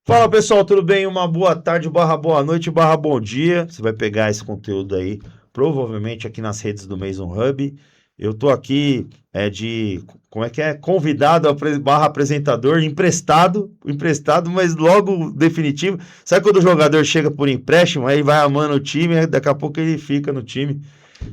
Fala pessoal, tudo bem? Uma boa tarde, barra boa noite, barra bom dia. Você vai pegar esse conteúdo aí, provavelmente aqui nas redes do Mason Hub. Eu tô aqui como é que é? Convidado, barra apresentador, emprestado, mas logo definitivo. Sabe quando o jogador chega por empréstimo, aí vai amando o time, aí daqui a pouco ele fica no time.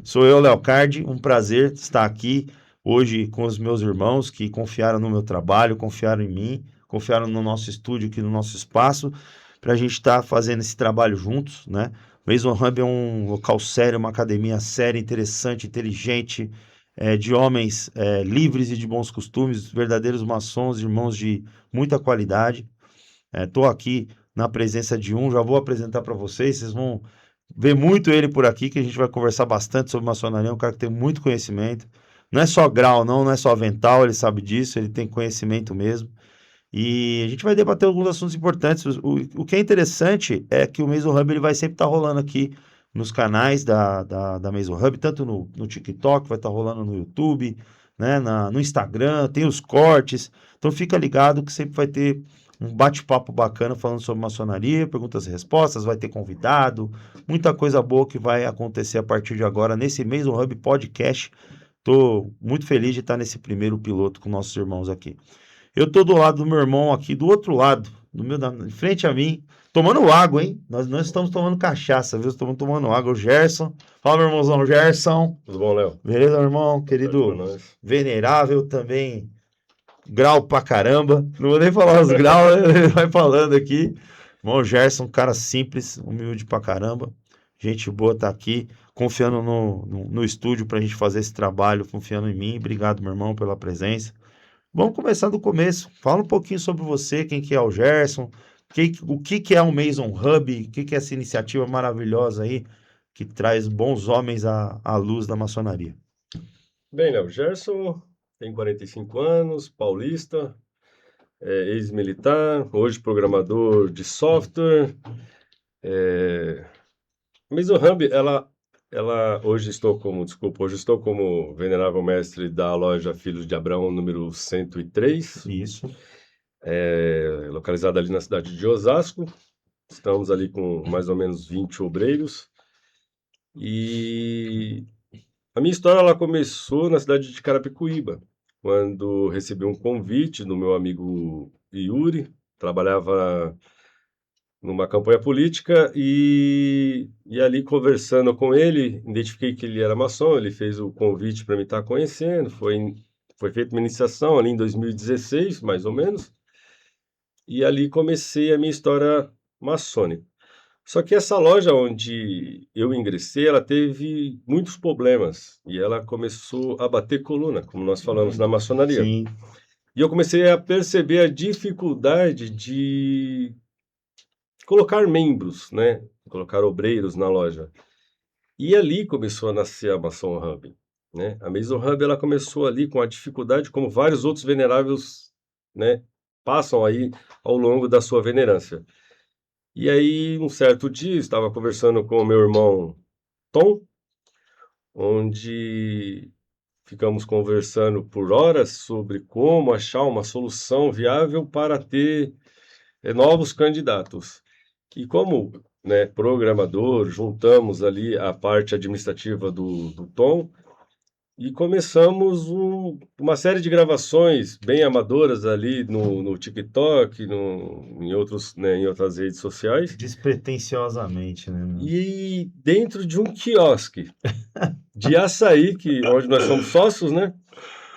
Sou eu, Léo Cardi, um prazer estar aqui hoje com os meus irmãos que confiaram no meu trabalho, confiaram em mim, confiaram no nosso estúdio aqui, no nosso espaço, para a gente estar fazendo esse trabalho juntos, né? Mason Hub é um local sério, uma academia séria, interessante, inteligente, de homens livres e de bons costumes, verdadeiros maçons, irmãos de muita qualidade. Estou aqui na presença de um, já vou apresentar para vocês, vocês vão ver muito ele por aqui, que a gente vai conversar bastante sobre maçonaria, é um cara que tem muito conhecimento. Não é só grau, não é só avental, ele sabe disso, ele tem conhecimento mesmo. E a gente vai debater alguns assuntos importantes. O que é interessante é que o Mason Hub ele vai sempre estar rolando aqui nos canais da Mason Hub, tanto no TikTok, vai estar rolando no YouTube, né, no Instagram, tem os cortes. Então fica ligado que sempre vai ter um bate-papo bacana falando sobre maçonaria, perguntas e respostas, vai ter convidado, muita coisa boa que vai acontecer a partir de agora nesse Mason Hub Podcast. Estou muito feliz de estar nesse primeiro piloto com nossos irmãos aqui. Eu tô do lado do meu irmão aqui, do outro lado, em frente a mim, tomando água, hein? Nós não estamos tomando cachaça, viu? Estamos tomando água. O Gerson. Fala, meu irmãozão, Gerson. Tudo bom, Léo? Beleza, meu irmão? Tarde pra Querido nós. venerável também. Grau pra caramba. Não vou nem falar os graus, ele vai falando aqui. Irmão Gerson, cara simples, humilde pra caramba. Gente boa tá aqui, confiando no estúdio pra gente fazer esse trabalho, confiando em mim. Obrigado, meu irmão, pela presença. Vamos começar do começo. Fala um pouquinho sobre você, quem que é o Gerson, o que que é o Mason Hub, o que que é essa iniciativa maravilhosa aí que traz bons homens à luz da maçonaria. Bem, Léo, Gerson tem 45 anos, paulista, ex-militar, hoje programador de software. A Maison Hub, hoje estou como venerável mestre da loja Filhos de Abraão, número 103, Isso. localizada ali na cidade de Osasco. Estamos ali com mais ou menos 20 obreiros. E a minha história ela começou na cidade de Carapicuíba, quando recebi um convite do meu amigo Yuri, trabalhava numa campanha política e ali conversando com ele, identifiquei que ele era maçom, ele fez o convite para me estar conhecendo, foi feita uma iniciação ali em 2016, mais ou menos, e ali comecei a minha história maçônica. Só que essa loja onde eu ingressei, ela teve muitos problemas e ela começou a bater coluna, como nós falamos na maçonaria. Sim. E eu comecei a perceber a dificuldade de colocar membros, né? Colocar obreiros na loja. E ali começou a nascer a Mason Hub, né? A Mason Hub ela começou ali com a dificuldade, como vários outros veneráveis, né? Passam aí ao longo da sua venerância. E aí, um certo dia, estava conversando com o meu irmão Tom, onde ficamos conversando por horas sobre como achar uma solução viável para ter novos candidatos. E como, né, programador, juntamos ali a parte administrativa do Tom e começamos uma série de gravações bem amadoras ali no TikTok, em outros, né, em outras redes sociais. Despretensiosamente, né, meu? E dentro de um quiosque de açaí, onde nós somos sócios, né?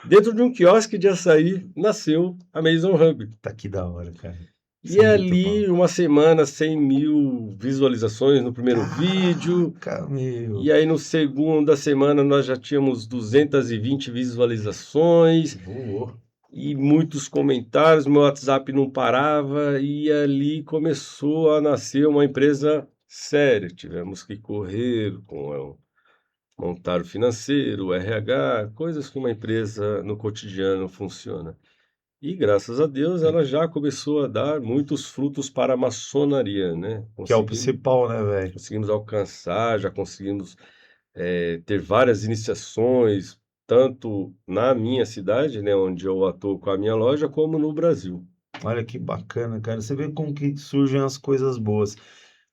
Dentro de um quiosque de açaí nasceu a Mason Hub. Tá que da hora, cara. Isso E é muito ali, bom. uma semana, 100 mil visualizações no primeiro vídeo. Caraca, meu. E aí, no segunda semana, nós já tínhamos 220 visualizações Voou. e muitos comentários. Meu WhatsApp não parava. E ali começou a nascer uma empresa séria. Tivemos que correr com montar o financeiro, o RH, coisas que uma empresa no cotidiano funciona. E graças a Deus ela já começou a dar muitos frutos para a maçonaria, né? Que é o principal, né, velho? Conseguimos alcançar, já conseguimos ter várias iniciações, tanto na minha cidade, né, onde eu atuo com a minha loja, como no Brasil. Olha que bacana, cara. Você vê como que surgem as coisas boas.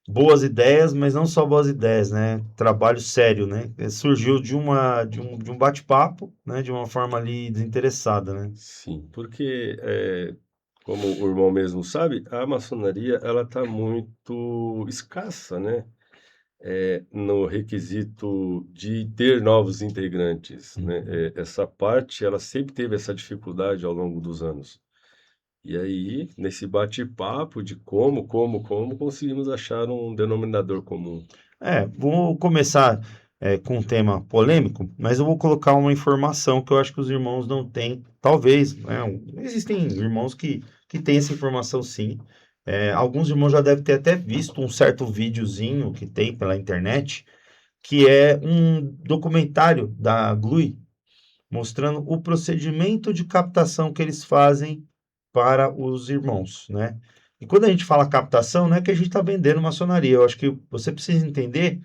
Boas ideias, mas não só boas ideias, né? Trabalho sério, né? Surgiu de um bate-papo, né? De uma forma ali desinteressada, né? Sim, porque, como o irmão mesmo sabe, a maçonaria ela está muito escassa, né? No requisito de ter novos integrantes, né? Essa parte, ela sempre teve essa dificuldade ao longo dos anos. E aí, nesse bate-papo de como, conseguimos achar um denominador comum. Vou começar com um tema polêmico, mas eu vou colocar uma informação que eu acho que os irmãos não têm, talvez, né? Existem irmãos que têm essa informação sim. Alguns irmãos já devem ter até visto um certo videozinho que tem pela internet, que é um documentário da GLUI, mostrando o procedimento de captação que eles fazem para os irmãos, né? E quando a gente fala captação, não é que a gente está vendendo maçonaria. Eu acho que você precisa entender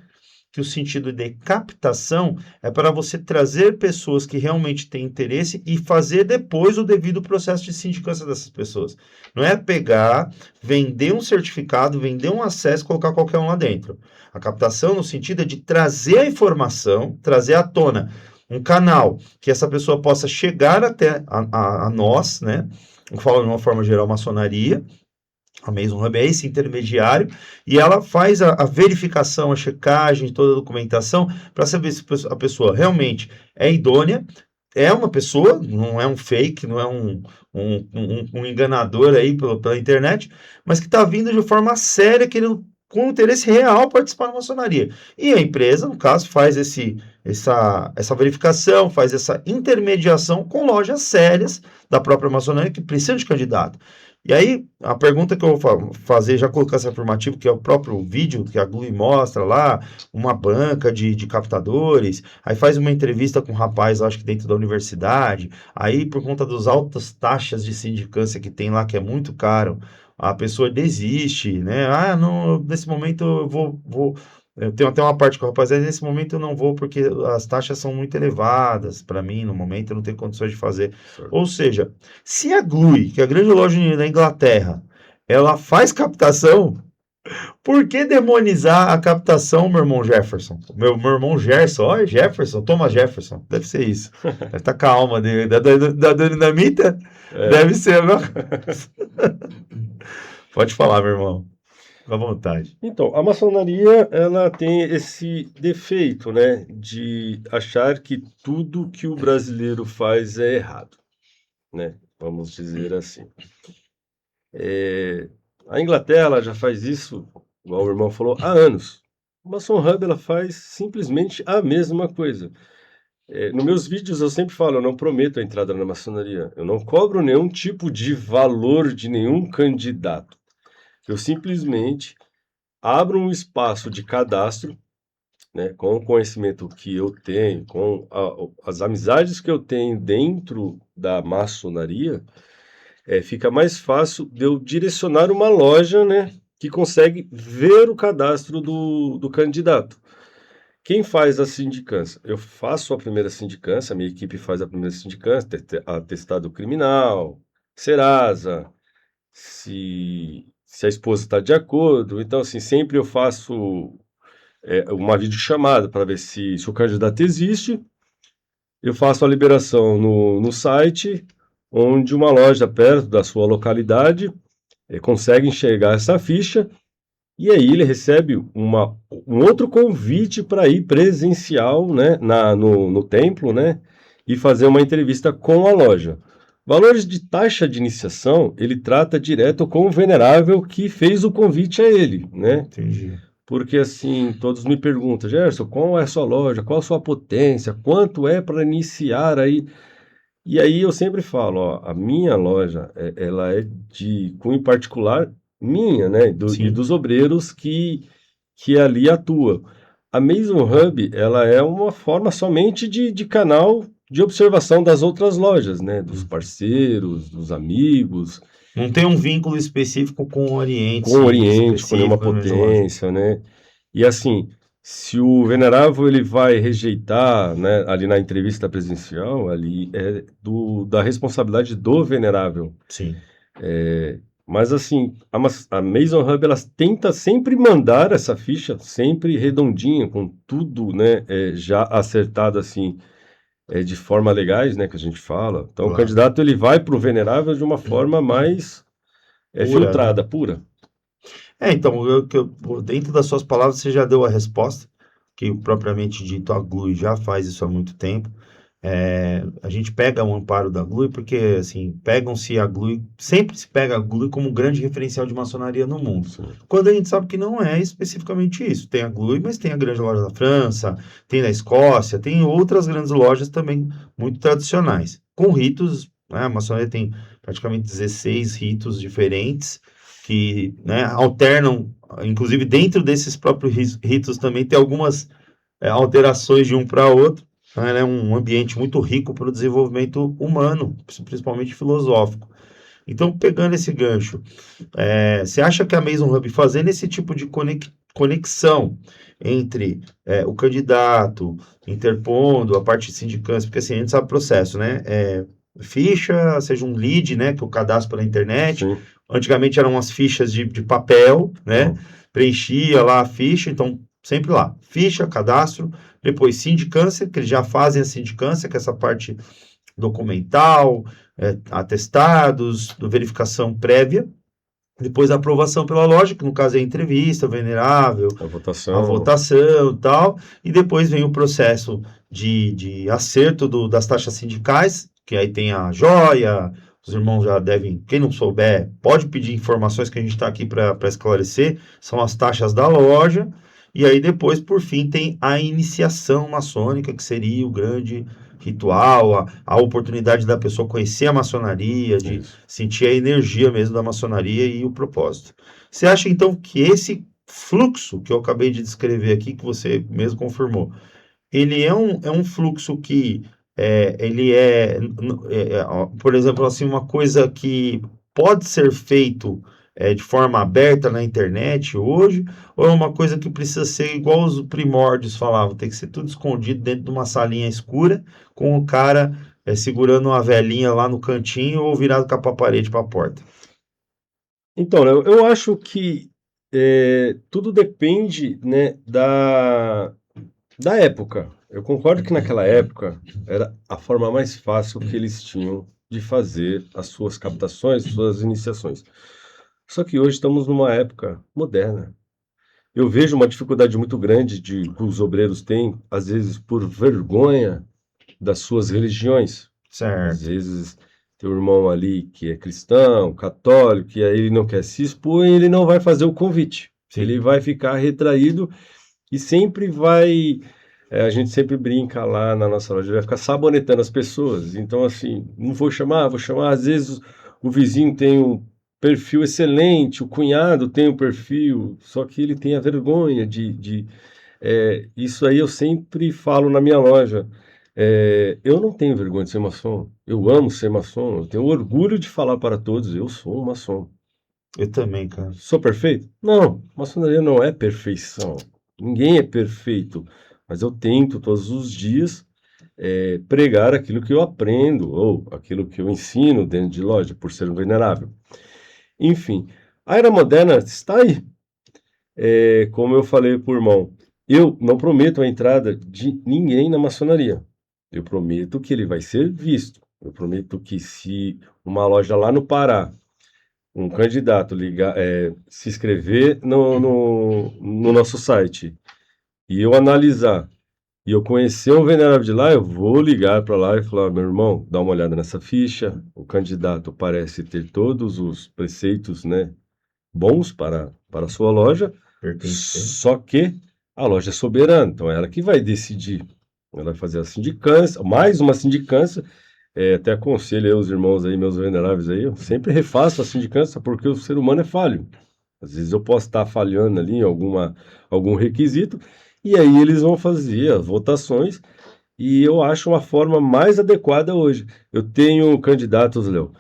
que o sentido de captação é para você trazer pessoas que realmente têm interesse e fazer depois o devido processo de sindicância dessas pessoas. Não é pegar, vender um certificado, vender um acesso e colocar qualquer um lá dentro. A captação no sentido é de trazer a informação, trazer à tona um canal que essa pessoa possa chegar até a nós, né? Eu falo de uma forma geral, maçonaria. A Mason Hub é esse intermediário e ela faz a verificação, a checagem, toda a documentação para saber se a pessoa realmente é idônea, é uma pessoa, não é um fake, não é um enganador aí pela internet, mas que está vindo de forma séria, querendo com interesse real participar da maçonaria. E a empresa, no caso, faz essa verificação, faz essa intermediação com lojas sérias da própria maçonaria que precisam de candidato. E aí, a pergunta que eu vou fazer, já colocar esse afirmativo, que é o próprio vídeo que a GLUI mostra lá, uma banca de captadores, aí faz uma entrevista com um rapaz, acho que dentro da universidade, aí por conta das altas taxas de sindicância que tem lá, que é muito caro, a pessoa desiste, né? Ah, não, nesse momento eu vou. Eu tenho até uma parte com o rapaz, nesse momento eu não vou porque as taxas são muito elevadas para mim, no momento eu não tenho condições de fazer. Certo? Ou seja, se a GLUI, que é a grande loja da Inglaterra, ela faz captação, por que demonizar a captação, meu irmão Jefferson? Meu irmão Gerson, olha, Jefferson, Thomas Jefferson, deve ser isso. Deve estar com a alma dele, da dinamita, deve ser, não? Pode falar, meu irmão, fica à vontade. Então, a maçonaria, ela tem esse defeito, né, de achar que tudo que o brasileiro faz é errado, né? Vamos dizer assim. A Inglaterra ela já faz isso, igual o irmão falou, há anos. A Mason Hub ela faz simplesmente a mesma coisa. Nos meus vídeos eu sempre falo, eu não prometo a entrada na maçonaria. Eu não cobro nenhum tipo de valor de nenhum candidato. Eu simplesmente abro um espaço de cadastro, né, com o conhecimento que eu tenho, com as amizades que eu tenho dentro da maçonaria, fica mais fácil de eu direcionar uma loja, né, que consegue ver o cadastro do candidato. Quem faz a sindicância? Eu faço a primeira sindicância, a minha equipe faz a primeira sindicância, atestado criminal, Serasa, se a esposa está de acordo. Então, assim, sempre eu faço uma videochamada para ver se o candidato existe. Eu faço a liberação no site, onde uma loja perto da sua localidade consegue enxergar essa ficha, e aí ele recebe um outro convite para ir presencial, né, no templo, né, e fazer uma entrevista com a loja. Valores de taxa de iniciação, ele trata direto com o venerável que fez o convite a ele, né? Entendi. Porque assim, todos me perguntam, Gerson, qual é a sua loja, qual a sua potência, quanto é para iniciar aí? E aí eu sempre falo, ó, a minha loja, ela é de cunho particular minha, né, e Sim. dos obreiros que ali atuam. A Mason Hub, ela é uma forma somente de canal de observação das outras lojas, né, dos parceiros, dos amigos, Não tem um vínculo específico com o Oriente, com o Oriente, com nenhuma específico, potência, né? E assim, Se o venerável ele vai rejeitar, né, ali na entrevista presencial, ali é da responsabilidade do venerável. Sim. Mas assim, a Mason Hub ela tenta sempre mandar essa ficha sempre redondinha, com tudo, né, já acertado assim, de forma legais, né, que a gente fala. Então o Claro. candidato ele vai para o venerável de uma forma mais Pura, né? filtrada, pura. Então, dentro das suas palavras, você já deu a resposta, que propriamente dito a GLUE já faz isso há muito tempo. A gente pega o amparo da GLUE porque, assim, pegam-se a GLUE, sempre se pega a GLUE como um grande referencial de maçonaria no mundo. Sim. Quando a gente sabe que não é especificamente isso. Tem a GLUE, mas tem a grande loja da França, tem da Escócia, tem outras grandes lojas também muito tradicionais, com ritos, né? A maçonaria tem praticamente 16 ritos diferentes, que, né, alternam, inclusive dentro desses próprios ritos também tem algumas alterações de um para outro. Então, ela é um ambiente muito rico para o desenvolvimento humano, principalmente filosófico. Então, pegando esse gancho, você acha que a Mason Hub fazendo esse tipo de conexão entre o candidato, interpondo a parte de sindicância, porque assim, a gente sabe o processo, né? Ficha, seja um lead, né? Que é o cadastro pela internet. Sim. Antigamente eram umas fichas de papel, né? Bom. Preenchia lá a ficha, então sempre lá, ficha, cadastro, depois sindicância, que eles já fazem a sindicância, que é essa parte documental, atestados, verificação prévia, depois a aprovação pela loja, que no caso é a entrevista, venerável, A a votação. votação e tal, e depois vem o processo de acerto das taxas sindicais, que aí tem a joia, os irmãos já devem, quem não souber, pode pedir informações que a gente está aqui para esclarecer, são as taxas da loja, e aí depois, por fim, tem a iniciação maçônica, que seria o grande ritual, a oportunidade da pessoa conhecer a maçonaria, de Isso. sentir a energia mesmo da maçonaria e o propósito. Você acha então que esse fluxo que eu acabei de descrever aqui, que você mesmo confirmou, ele é um fluxo que ele por exemplo, assim, uma coisa que pode ser feito de forma aberta na internet hoje, ou é uma coisa que precisa ser igual os primórdios falavam, tem que ser tudo escondido dentro de uma salinha escura, com o cara segurando uma velhinha lá no cantinho ou virado com a parede para a porta? Então, eu acho que tudo depende, né, da época. Eu concordo que naquela época era a forma mais fácil que eles tinham de fazer as suas captações, suas iniciações. Só que hoje estamos numa época moderna. Eu vejo uma dificuldade muito grande que os obreiros têm, às vezes por vergonha das suas religiões. Às Certo. vezes tem um irmão ali que é cristão, católico, e aí ele não quer se expor e ele não vai fazer o convite. Ele Sim. vai ficar retraído e sempre vai. A gente sempre brinca lá na nossa loja, vai ficar sabonetando as pessoas. Então, assim, não vou chamar, vou chamar. Às vezes o vizinho tem um perfil excelente, o cunhado tem um perfil, só que ele tem a vergonha isso aí eu sempre falo na minha loja. Eu não tenho vergonha de ser maçom. Eu amo ser maçom. Eu tenho orgulho de falar para todos, eu sou um maçom. Eu também, cara. Sou perfeito? Não, maçonaria não é perfeição. Ninguém é perfeito. Mas eu tento todos os dias pregar aquilo que eu aprendo ou aquilo que eu ensino dentro de loja, por ser um venerável. Enfim, a era moderna está aí. Como eu falei por irmão, eu não prometo a entrada de ninguém na maçonaria. Eu prometo que ele vai ser visto. Eu prometo que se uma loja lá no Pará, um candidato se inscrever no nosso site e eu analisar e eu conhecer um venerável de lá, eu vou ligar para lá e falar, meu irmão, dá uma olhada nessa ficha. O candidato parece ter todos os preceitos, né, bons para a sua loja, Pertencer. só que a loja é soberana, então é ela que vai decidir. Ela vai fazer a sindicância, mais uma sindicância. Até aconselho aí os irmãos aí, meus veneráveis aí, eu sempre refaço a sindicância porque o ser humano é falho. Às vezes eu posso estar falhando ali em algum requisito, e aí eles vão fazer as votações, e eu acho uma forma mais adequada hoje. Eu tenho candidatos, Léo,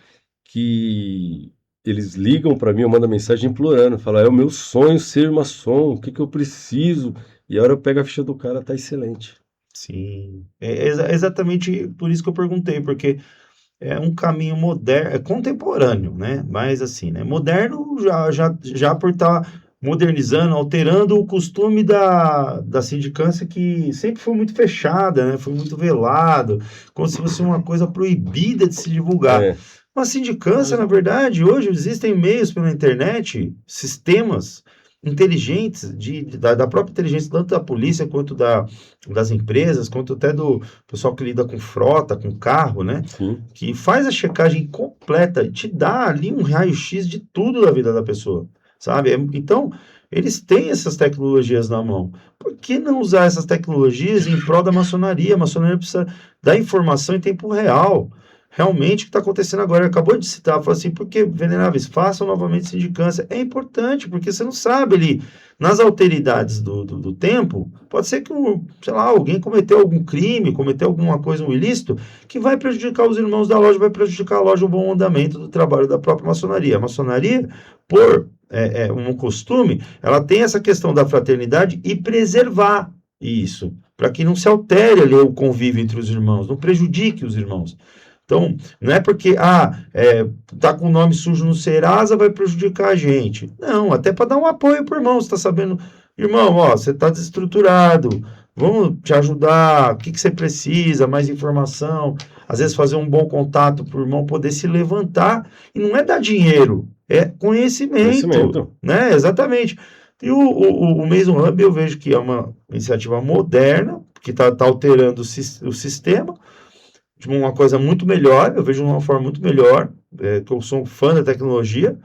que eles ligam para mim, eu mando mensagem implorando, falam, é o meu sonho ser maçom, o que que eu preciso? E a hora eu pego a ficha do cara, tá excelente. Sim. É exatamente por isso que eu perguntei, porque é um caminho moderno, é contemporâneo, né? Mas assim, né? Moderno já por estar modernizando, alterando o costume da sindicância que sempre foi muito fechada, né? Foi muito velado, como se fosse uma coisa proibida de se divulgar. É, Uma sindicância, na verdade, hoje existem meios pela internet, sistemas inteligentes da própria inteligência, tanto da polícia quanto das empresas, quanto até do pessoal que lida com frota, com carro, né? sim. Que faz a checagem completa e te dá ali um raio-x de tudo da vida da pessoa, sabe? Então, eles têm essas tecnologias na mão. Por que não usar essas tecnologias em prol da maçonaria? A maçonaria precisa dar informação em tempo real. Realmente, o que está acontecendo agora? Ele acabou de citar, falou assim, porque, veneráveis, façam novamente sindicância. É importante, porque você não sabe ali, nas alteridades do tempo, pode ser que, sei lá, alguém cometeu algum crime, cometeu alguma coisa, um ilícito, que vai prejudicar os irmãos da loja, vai prejudicar a loja, o bom andamento do trabalho da própria maçonaria. A maçonaria, por um costume, ela tem essa questão da fraternidade e preservar isso, para que não se altere ali o convívio entre os irmãos, não prejudique os irmãos. Então, não é porque, tá com o nome sujo no Serasa, vai prejudicar a gente. Não, até para dar um apoio pro irmão, você tá sabendo, irmão, ó, você tá desestruturado, vamos te ajudar, o que que você precisa, mais informação, às vezes fazer um bom contato pro irmão poder se levantar, e não é dar dinheiro, é conhecimento, Conhecimento. né? Exatamente. E o Mason Hub eu vejo que é uma iniciativa moderna, que tá alterando o sistema, de uma coisa muito melhor, eu vejo de uma forma muito melhor, que eu sou um fã da tecnologia,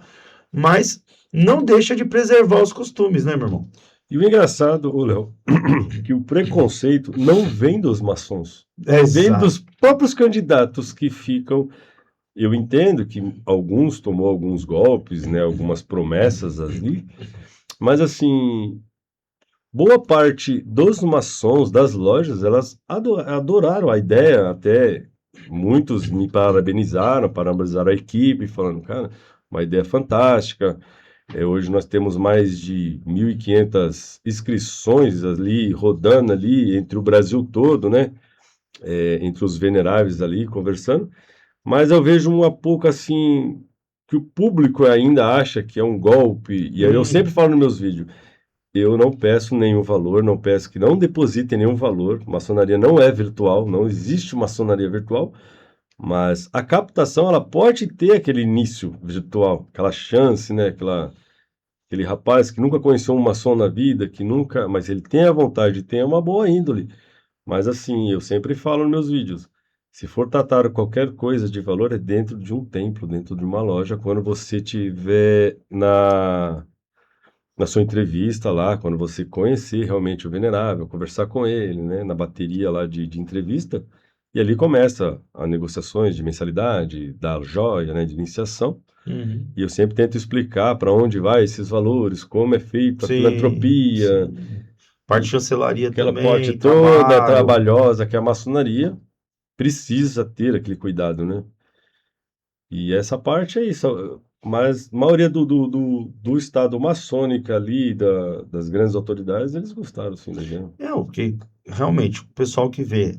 mas não deixa de preservar os costumes, né, meu irmão? E o engraçado, ô Léo, que o preconceito não vem dos maçons, vem Exato. dos próprios candidatos que ficam. Eu entendo que alguns tomou alguns golpes, né, algumas promessas ali, mas assim, boa parte dos maçons, das lojas, elas adoraram a ideia, até muitos me parabenizaram a equipe, falando, cara, uma ideia fantástica. Hoje nós temos mais de 1.500 inscrições ali, rodando ali entre o Brasil todo, né? Entre os veneráveis ali, conversando. Mas eu vejo um pouco assim, que o público ainda acha que é um golpe, e aí eu sempre falo nos meus vídeos, eu não peço nenhum valor, não peço que não depositem nenhum valor, maçonaria não é virtual, não existe maçonaria virtual, mas a captação, ela pode ter aquele início virtual, aquela chance, né, aquele rapaz que nunca conheceu um maçom na vida, que nunca, mas ele tem a vontade, tem uma boa índole. Mas assim, eu sempre falo nos meus vídeos, se for tratar qualquer coisa de valor, é dentro de um templo, dentro de uma loja, quando você tiver na sua entrevista lá, quando você conhecer realmente o venerável, conversar com ele, né, na bateria lá de entrevista, e ali começa as negociações de mensalidade, da joia, né, de iniciação. Uhum. E eu sempre tento explicar para onde vai esses valores, como é feita a Sim, filantropia, sim. Parte de chancelaria aquela parte também, toda trabalho. trabalhosa que é a maçonaria precisa ter aquele cuidado, né? E essa parte é isso. Mas a maioria do estado maçônico ali, das grandes autoridades, eles gostaram, sim, da gente. É, o que realmente o pessoal que vê,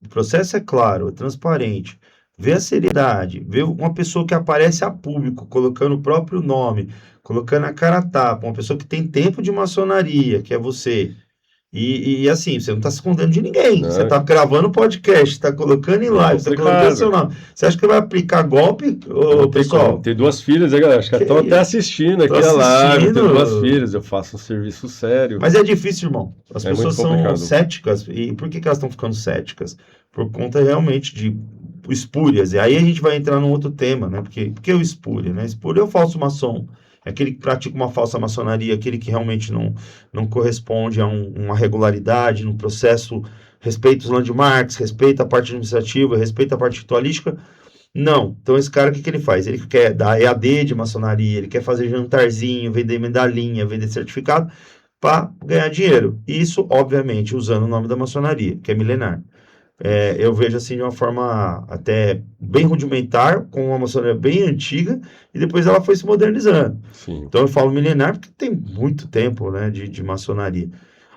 o processo é claro, é transparente, vê a seriedade, vê uma pessoa que aparece a público, colocando o próprio nome, colocando a cara a tapa, uma pessoa que tem tempo de maçonaria, que é você. E assim, você não está se escondendo de ninguém. Você está Não, gravando podcast, está colocando em é live, está colocando seu complicado. nome. Você acha que vai aplicar golpe, Não ô, tem como. pessoal? Tem duas filhas, né, galera? Acho que Que estão até assistindo tô aqui a live. Eu tenho duas assistindo. filhas, eu faço um serviço sério. Mas é difícil, irmão. As É muito pessoas são complicado. céticas. E por que que elas estão ficando céticas? Por conta realmente de espúrias. E aí a gente vai entrar num outro tema, né? Porque o espúria, né? Espúria é o falso maçom. É aquele que pratica uma falsa maçonaria, aquele que realmente não corresponde a uma regularidade no processo, respeita os landmarks, respeita a parte administrativa, respeita a parte ritualística. Não. Então, esse cara, o que que ele faz? Ele quer dar EAD de maçonaria, ele quer fazer jantarzinho, vender medalhinha, vender certificado para ganhar dinheiro. Isso, obviamente, usando o nome da maçonaria, que é milenar. Eu vejo assim de uma forma até bem rudimentar, com uma maçonaria bem antiga, e depois ela foi se modernizando. Sim. Então eu falo milenar porque tem muito tempo, né, de maçonaria.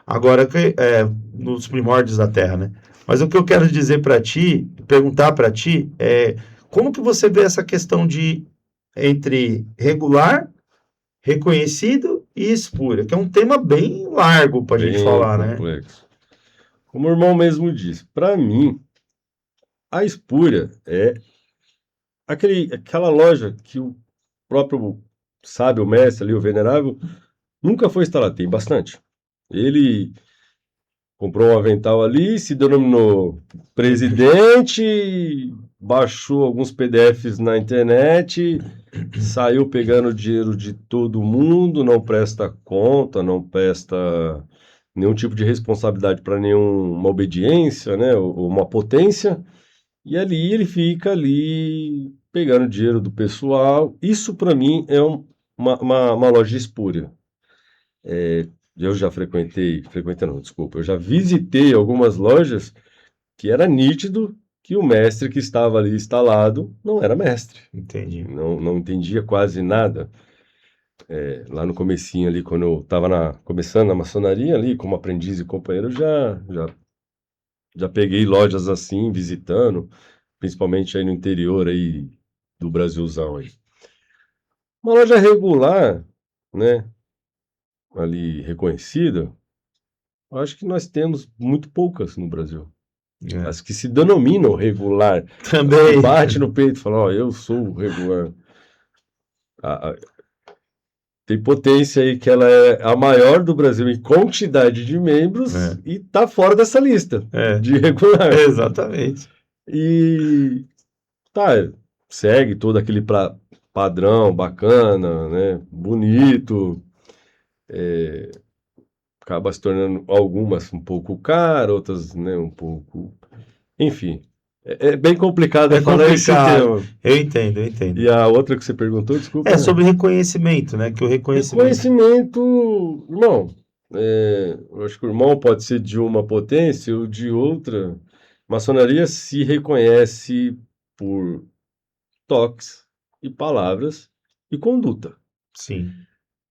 Agora, nos primórdios da Terra, né? Mas o que eu quero dizer para ti, perguntar para ti, é como que você vê essa questão entre regular, reconhecido e espúria, que é um tema bem largo para a gente Bem falar, né? complexo. Como o irmão mesmo disse, para mim, a espúria é aquela loja que o próprio sábio, o mestre ali, o venerável, nunca foi instalado. Tem bastante. Ele comprou um avental ali, se denominou presidente, baixou alguns PDFs na internet, saiu pegando dinheiro de todo mundo, não presta conta, não presta nenhum tipo de responsabilidade para nenhuma obediência, né, ou uma potência, e ali ele fica ali pegando dinheiro do pessoal. Isso para mim é uma loja espúria. Eu já frequentei não, desculpa, eu já visitei algumas lojas que era nítido que o mestre que estava ali instalado não era mestre, Entendi. não entendia quase nada. Lá no comecinho ali, quando eu estava começando na maçonaria ali, como aprendiz e companheiro, já peguei lojas assim, visitando, principalmente aí no interior aí do Brasilzão aí. Uma loja regular, né, ali reconhecida, eu acho que nós temos muito poucas no Brasil. É. As que se denominam regular, Também. que bate no peito e fala, ó, eu sou regular. A- a- Tem potência aí que ela é a maior do Brasil em quantidade de membros e tá fora dessa lista de regular. Exatamente. E tá, segue todo aquele padrão bacana, né, bonito, acaba se tornando algumas um pouco caras, outras, né, um pouco... Enfim, é bem complicado falar esse tema. Eu entendo. E a outra que você perguntou, desculpa. É sobre reconhecimento, né? Que o Reconhecimento, irmão. Eu acho que o irmão pode ser de uma potência ou de outra. Maçonaria se reconhece por toques e palavras e conduta. Sim.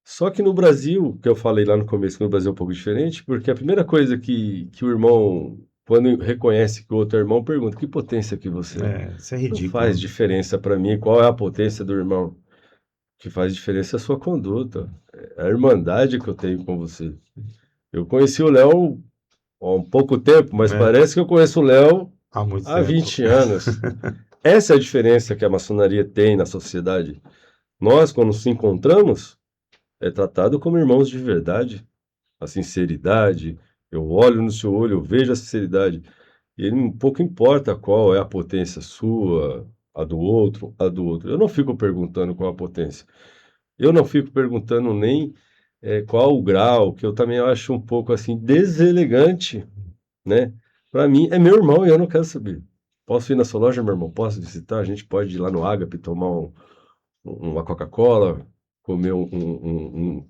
Só que no Brasil, que eu falei lá no começo, que no Brasil é um pouco diferente, porque a primeira coisa que o irmão, quando reconhece que o outro é irmão, pergunta: que potência que você é? Isso é Não ridículo. faz diferença para mim qual é a potência do irmão. O que faz diferença é a sua conduta, é a irmandade que eu tenho com você. Eu conheci o Léo há um pouco tempo, mas parece que eu conheço o Léo há 20 anos. Essa é a diferença que a maçonaria tem na sociedade. Nós, quando nos encontramos, é tratado como irmãos de verdade. A sinceridade, eu olho no seu olho, eu vejo a sinceridade. E ele pouco importa qual é a potência sua, a do outro, a do outro. Eu não fico perguntando qual a potência. Eu não fico perguntando nem qual o grau, que eu também acho um pouco assim deselegante, né? Para mim é meu irmão e eu não quero saber. Posso ir na sua loja, meu irmão? Posso visitar? A gente pode ir lá no Agape tomar uma Coca-Cola, comer um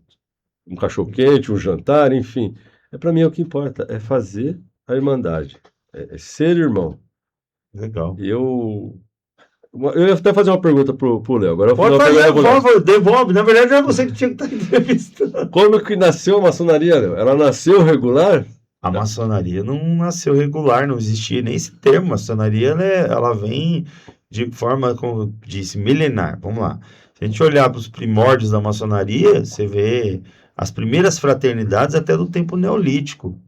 cachorro-quente, um jantar, enfim. Para mim é o que importa, é fazer a irmandade, é ser irmão. Legal. Eu ia até fazer uma pergunta pro Léo. Agora eu Pode fazer, por favor, devolve. Na verdade, é você que tinha que estar entrevistando. Como que nasceu a maçonaria, Léo? Ela nasceu regular? A maçonaria não nasceu regular, não existia nem esse termo. Maçonaria, ela vem de forma, como eu disse, milenar. Vamos lá. Se a gente olhar para os primórdios da maçonaria, você vê as primeiras fraternidades até do tempo neolítico.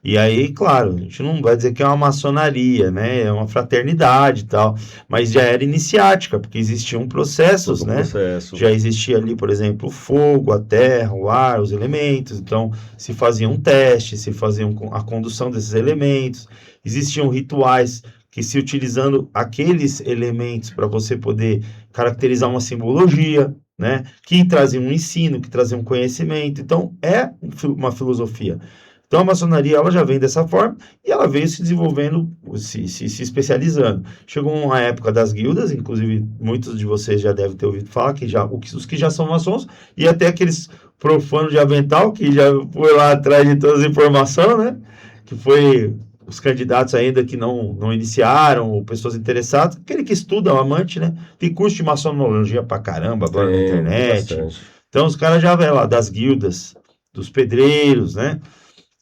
E aí, claro, a gente não vai dizer que é uma maçonaria, né? É uma fraternidade e tal, mas já era iniciática, porque existiam processos, né? Já existia ali, por exemplo, o fogo, a terra, o ar, os elementos. Então, se fazia um teste, se fazia a condução desses elementos. Existiam rituais que, se utilizando aqueles elementos para você poder caracterizar uma simbologia, né? Que trazia um ensino, que trazia um conhecimento. Então, é uma filosofia. Então a maçonaria ela já vem dessa forma e ela veio se desenvolvendo, se especializando. Chegou uma época das guildas, inclusive muitos de vocês já devem ter ouvido falar, os que já são maçons, e até aqueles profanos de avental, que já foi lá atrás de todas as informações, né? Que foi os candidatos ainda que não iniciaram, ou pessoas interessadas, aquele que estuda, o amante, né? Tem curso de maçonologia pra caramba agora na internet. Então os caras já vêm lá das guildas, dos pedreiros, né?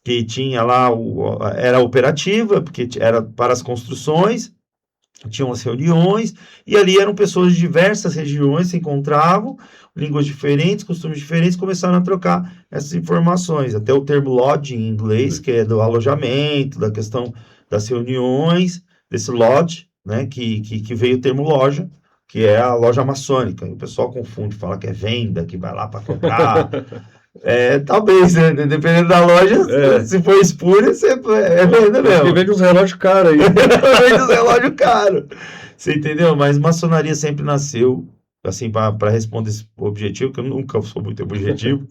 que tinha lá, era operativa, porque era para as construções, tinham as reuniões, e ali eram pessoas de diversas regiões, se encontravam, línguas diferentes, costumes diferentes, começaram a trocar essas informações, até o termo lodge em inglês, que é do alojamento, da questão das reuniões, desse lodge, né, que veio o termo loja, que é a loja maçônica. O pessoal confunde, fala que é venda, que vai lá para comprar. Talvez, né? Dependendo da loja, se for espúria, é venda mesmo. Porque vende uns relógios caros aí. Vende uns relógios caros. Você entendeu? Mas maçonaria sempre nasceu, assim, para responder esse objetivo, que eu nunca sou muito objetivo.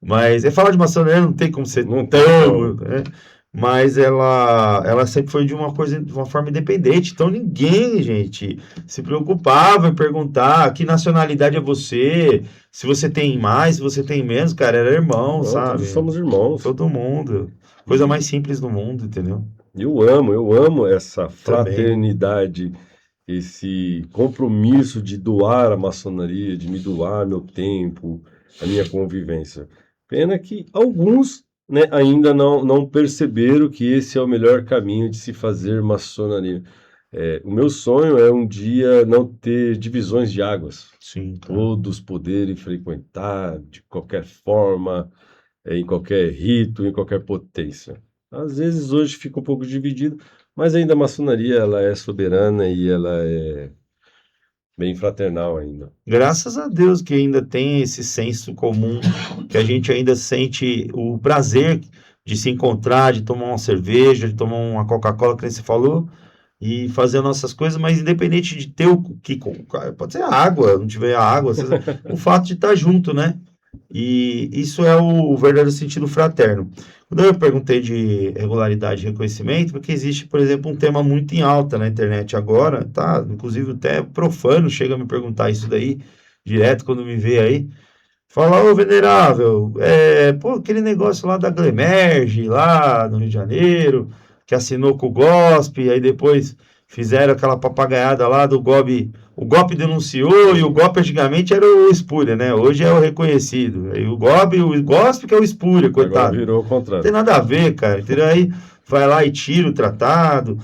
Mas falar de maçonaria não tem como ser tão, né? Mas ela sempre foi de uma forma independente. Então ninguém, gente, se preocupava em perguntar que nacionalidade é você, se você tem mais, se você tem menos, cara, era irmão, sabe? Todos somos irmãos. Todo mundo. Coisa mais simples do mundo, entendeu? Eu amo essa fraternidade, esse compromisso de doar a maçonaria, de me doar meu tempo, a minha convivência. Pena que alguns, né, ainda não perceberam que esse é o melhor caminho de se fazer maçonaria. O meu sonho é um dia não ter divisões de águas. Sim, tá. Todos poderem frequentar de qualquer forma, em qualquer rito, em qualquer potência. Às vezes hoje fica um pouco dividido, mas ainda a maçonaria ela é soberana e ela é bem fraternal ainda. Graças a Deus que ainda tem esse senso comum, que a gente ainda sente o prazer de se encontrar, de tomar uma cerveja, de tomar uma Coca-Cola, que nem você falou, e fazer as nossas coisas, mas independente de ter o que, pode ser água, não tiver água, o fato de estar junto, né? E isso é o verdadeiro sentido fraterno. Quando eu perguntei de regularidade e reconhecimento, porque existe, por exemplo, um tema muito em alta na internet agora, tá? Inclusive até profano chega a me perguntar isso daí, direto quando me vê aí. Fala, ô venerável, aquele negócio lá da Glemerge, lá no Rio de Janeiro, que assinou com o GOSP, aí depois fizeram aquela papagaiada lá do GOB. O GOP denunciou e o GOP antigamente era o Espúria, né? Hoje é o reconhecido. Aí o GOSP que é o Espúria, coitado. Agora virou o Não contrário. tem nada a ver, cara. Entendeu? Aí vai lá e tira o tratado,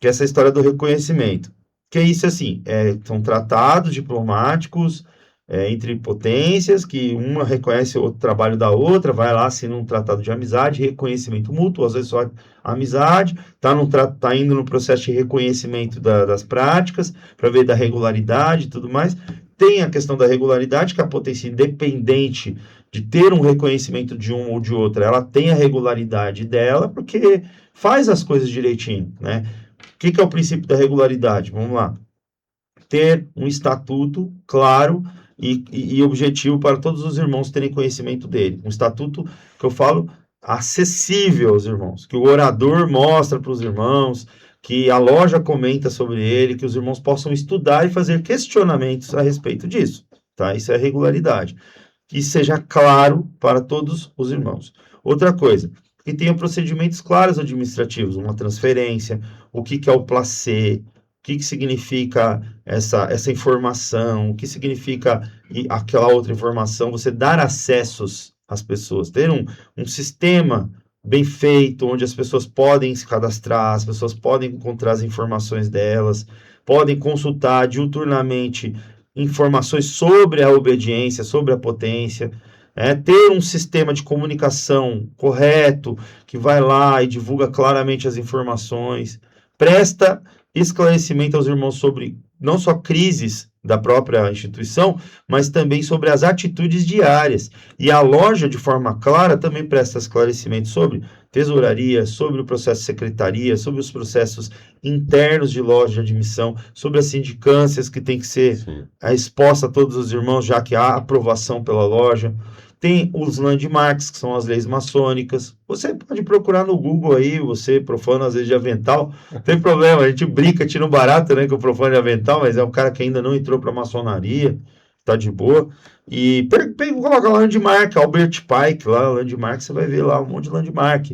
que é essa história do reconhecimento. Que é isso assim, são tratados diplomáticos entre potências, que uma reconhece o trabalho da outra, vai lá, assina um tratado de amizade, reconhecimento mútuo, às vezes só amizade, tá indo no processo de reconhecimento das práticas, para ver da regularidade e tudo mais. Tem a questão da regularidade, que a potência independente de ter um reconhecimento de um ou de outra, ela tem a regularidade dela, porque faz as coisas direitinho, né? O que é o princípio da regularidade? Vamos lá. Ter um estatuto claro e objetivo para todos os irmãos terem conhecimento dele. Um estatuto que eu falo acessível aos irmãos, que o orador mostra para os irmãos, que a loja comenta sobre ele, que os irmãos possam estudar e fazer questionamentos a respeito disso, tá? Isso é regularidade. Que seja claro para todos os irmãos. Outra coisa, que tenha procedimentos claros administrativos, uma transferência, o que é o placê, o que significa essa informação, o que significa aquela outra informação, você dar acessos às pessoas, ter um sistema bem feito, onde as pessoas podem se cadastrar, as pessoas podem encontrar as informações delas, podem consultar diuturnamente informações sobre a obediência, sobre a potência, ter um sistema de comunicação correto, que vai lá e divulga claramente as informações, presta esclarecimento aos irmãos sobre não só crises da própria instituição, mas também sobre as atitudes diárias. E a loja, de forma clara, também presta esclarecimento sobre tesouraria, sobre o processo de secretaria, sobre os processos internos de loja de admissão, sobre as sindicâncias que tem que ser exposta a todos os irmãos, já que há aprovação pela loja. Tem os landmarks, que são as leis maçônicas. Você pode procurar no Google aí, você profano às vezes de avental, não tem problema, a gente brinca, tira um barato, né, com o profano de avental, mas é um cara que ainda não entrou para maçonaria, tá de boa. E coloca lá landmark, Albert Pike, lá, landmark, você vai ver lá um monte de landmark.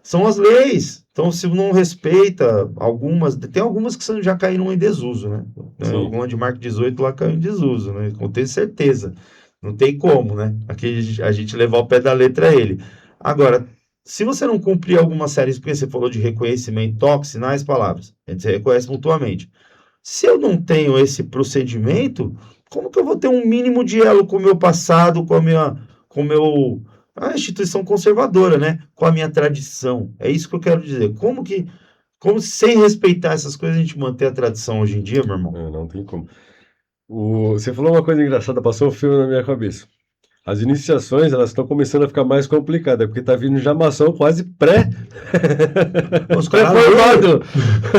São as leis. Então, se não respeita algumas, tem algumas que já caíram em desuso, né? O landmark 18 lá caiu em desuso, né? Com ter certeza. Não tem como, né? Aqui a gente levar o pé da letra a ele. Agora, Se você não cumprir alguma série, porque você falou de reconhecimento, toques, sinais, palavras, a gente reconhece mutuamente. Se eu não tenho esse procedimento, como que eu vou ter um mínimo de elo com o meu passado, a instituição conservadora, né? Com a minha tradição. É isso que eu quero dizer. Como sem respeitar essas coisas a gente manter a tradição hoje em dia, meu irmão? Não tem como. Você falou uma coisa engraçada, passou um filme na minha cabeça. As iniciações, elas estão começando a ficar mais complicadas, porque tá vindo já maçom quase Os caras pré-formado.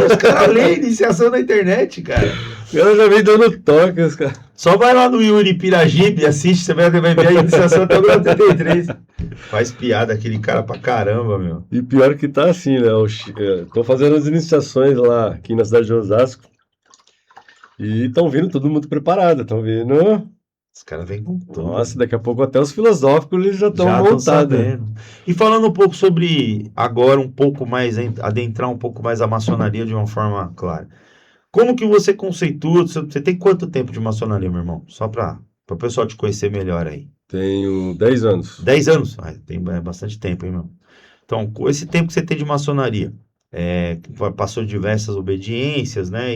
Os caras lêem iniciação na internet, cara. Ela já vem dando toque, os caras. Só vai lá no Yuri Piragibe, assiste, você vai ver a iniciação até o 83. Faz piada aquele cara pra caramba, meu. E pior que tá assim, né? Tô fazendo as iniciações lá aqui na cidade de Osasco. E estão vindo todo mundo preparado, estão vindo. Os caras vêm com tudo. Nossa, daqui a pouco até os filosóficos eles já estão Já tão montados. sabendo. E falando um pouco sobre, agora um pouco mais, adentrar um pouco mais a maçonaria de uma forma clara. Como que você conceitua, você tem quanto tempo de maçonaria, meu irmão? Só para o pessoal te conhecer melhor aí. Tenho 10 anos. 10 anos? Tem bastante tempo, hein, meu? Então, com esse tempo que você tem de maçonaria, passou diversas obediências, né?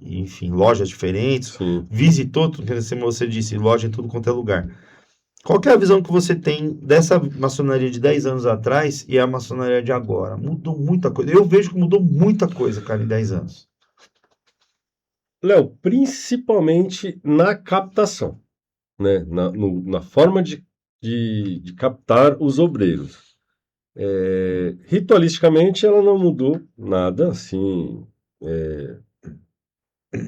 Enfim, lojas diferentes. Sim. Visitou, como você disse, loja em tudo quanto é lugar. Qual que é a visão que você tem dessa maçonaria de 10 anos atrás e a maçonaria de agora? Mudou muita coisa. Eu vejo que mudou muita coisa, cara, em 10 anos. Léo, principalmente na captação, né? Na forma de captar os obreiros. Ritualisticamente, ela não mudou nada, assim,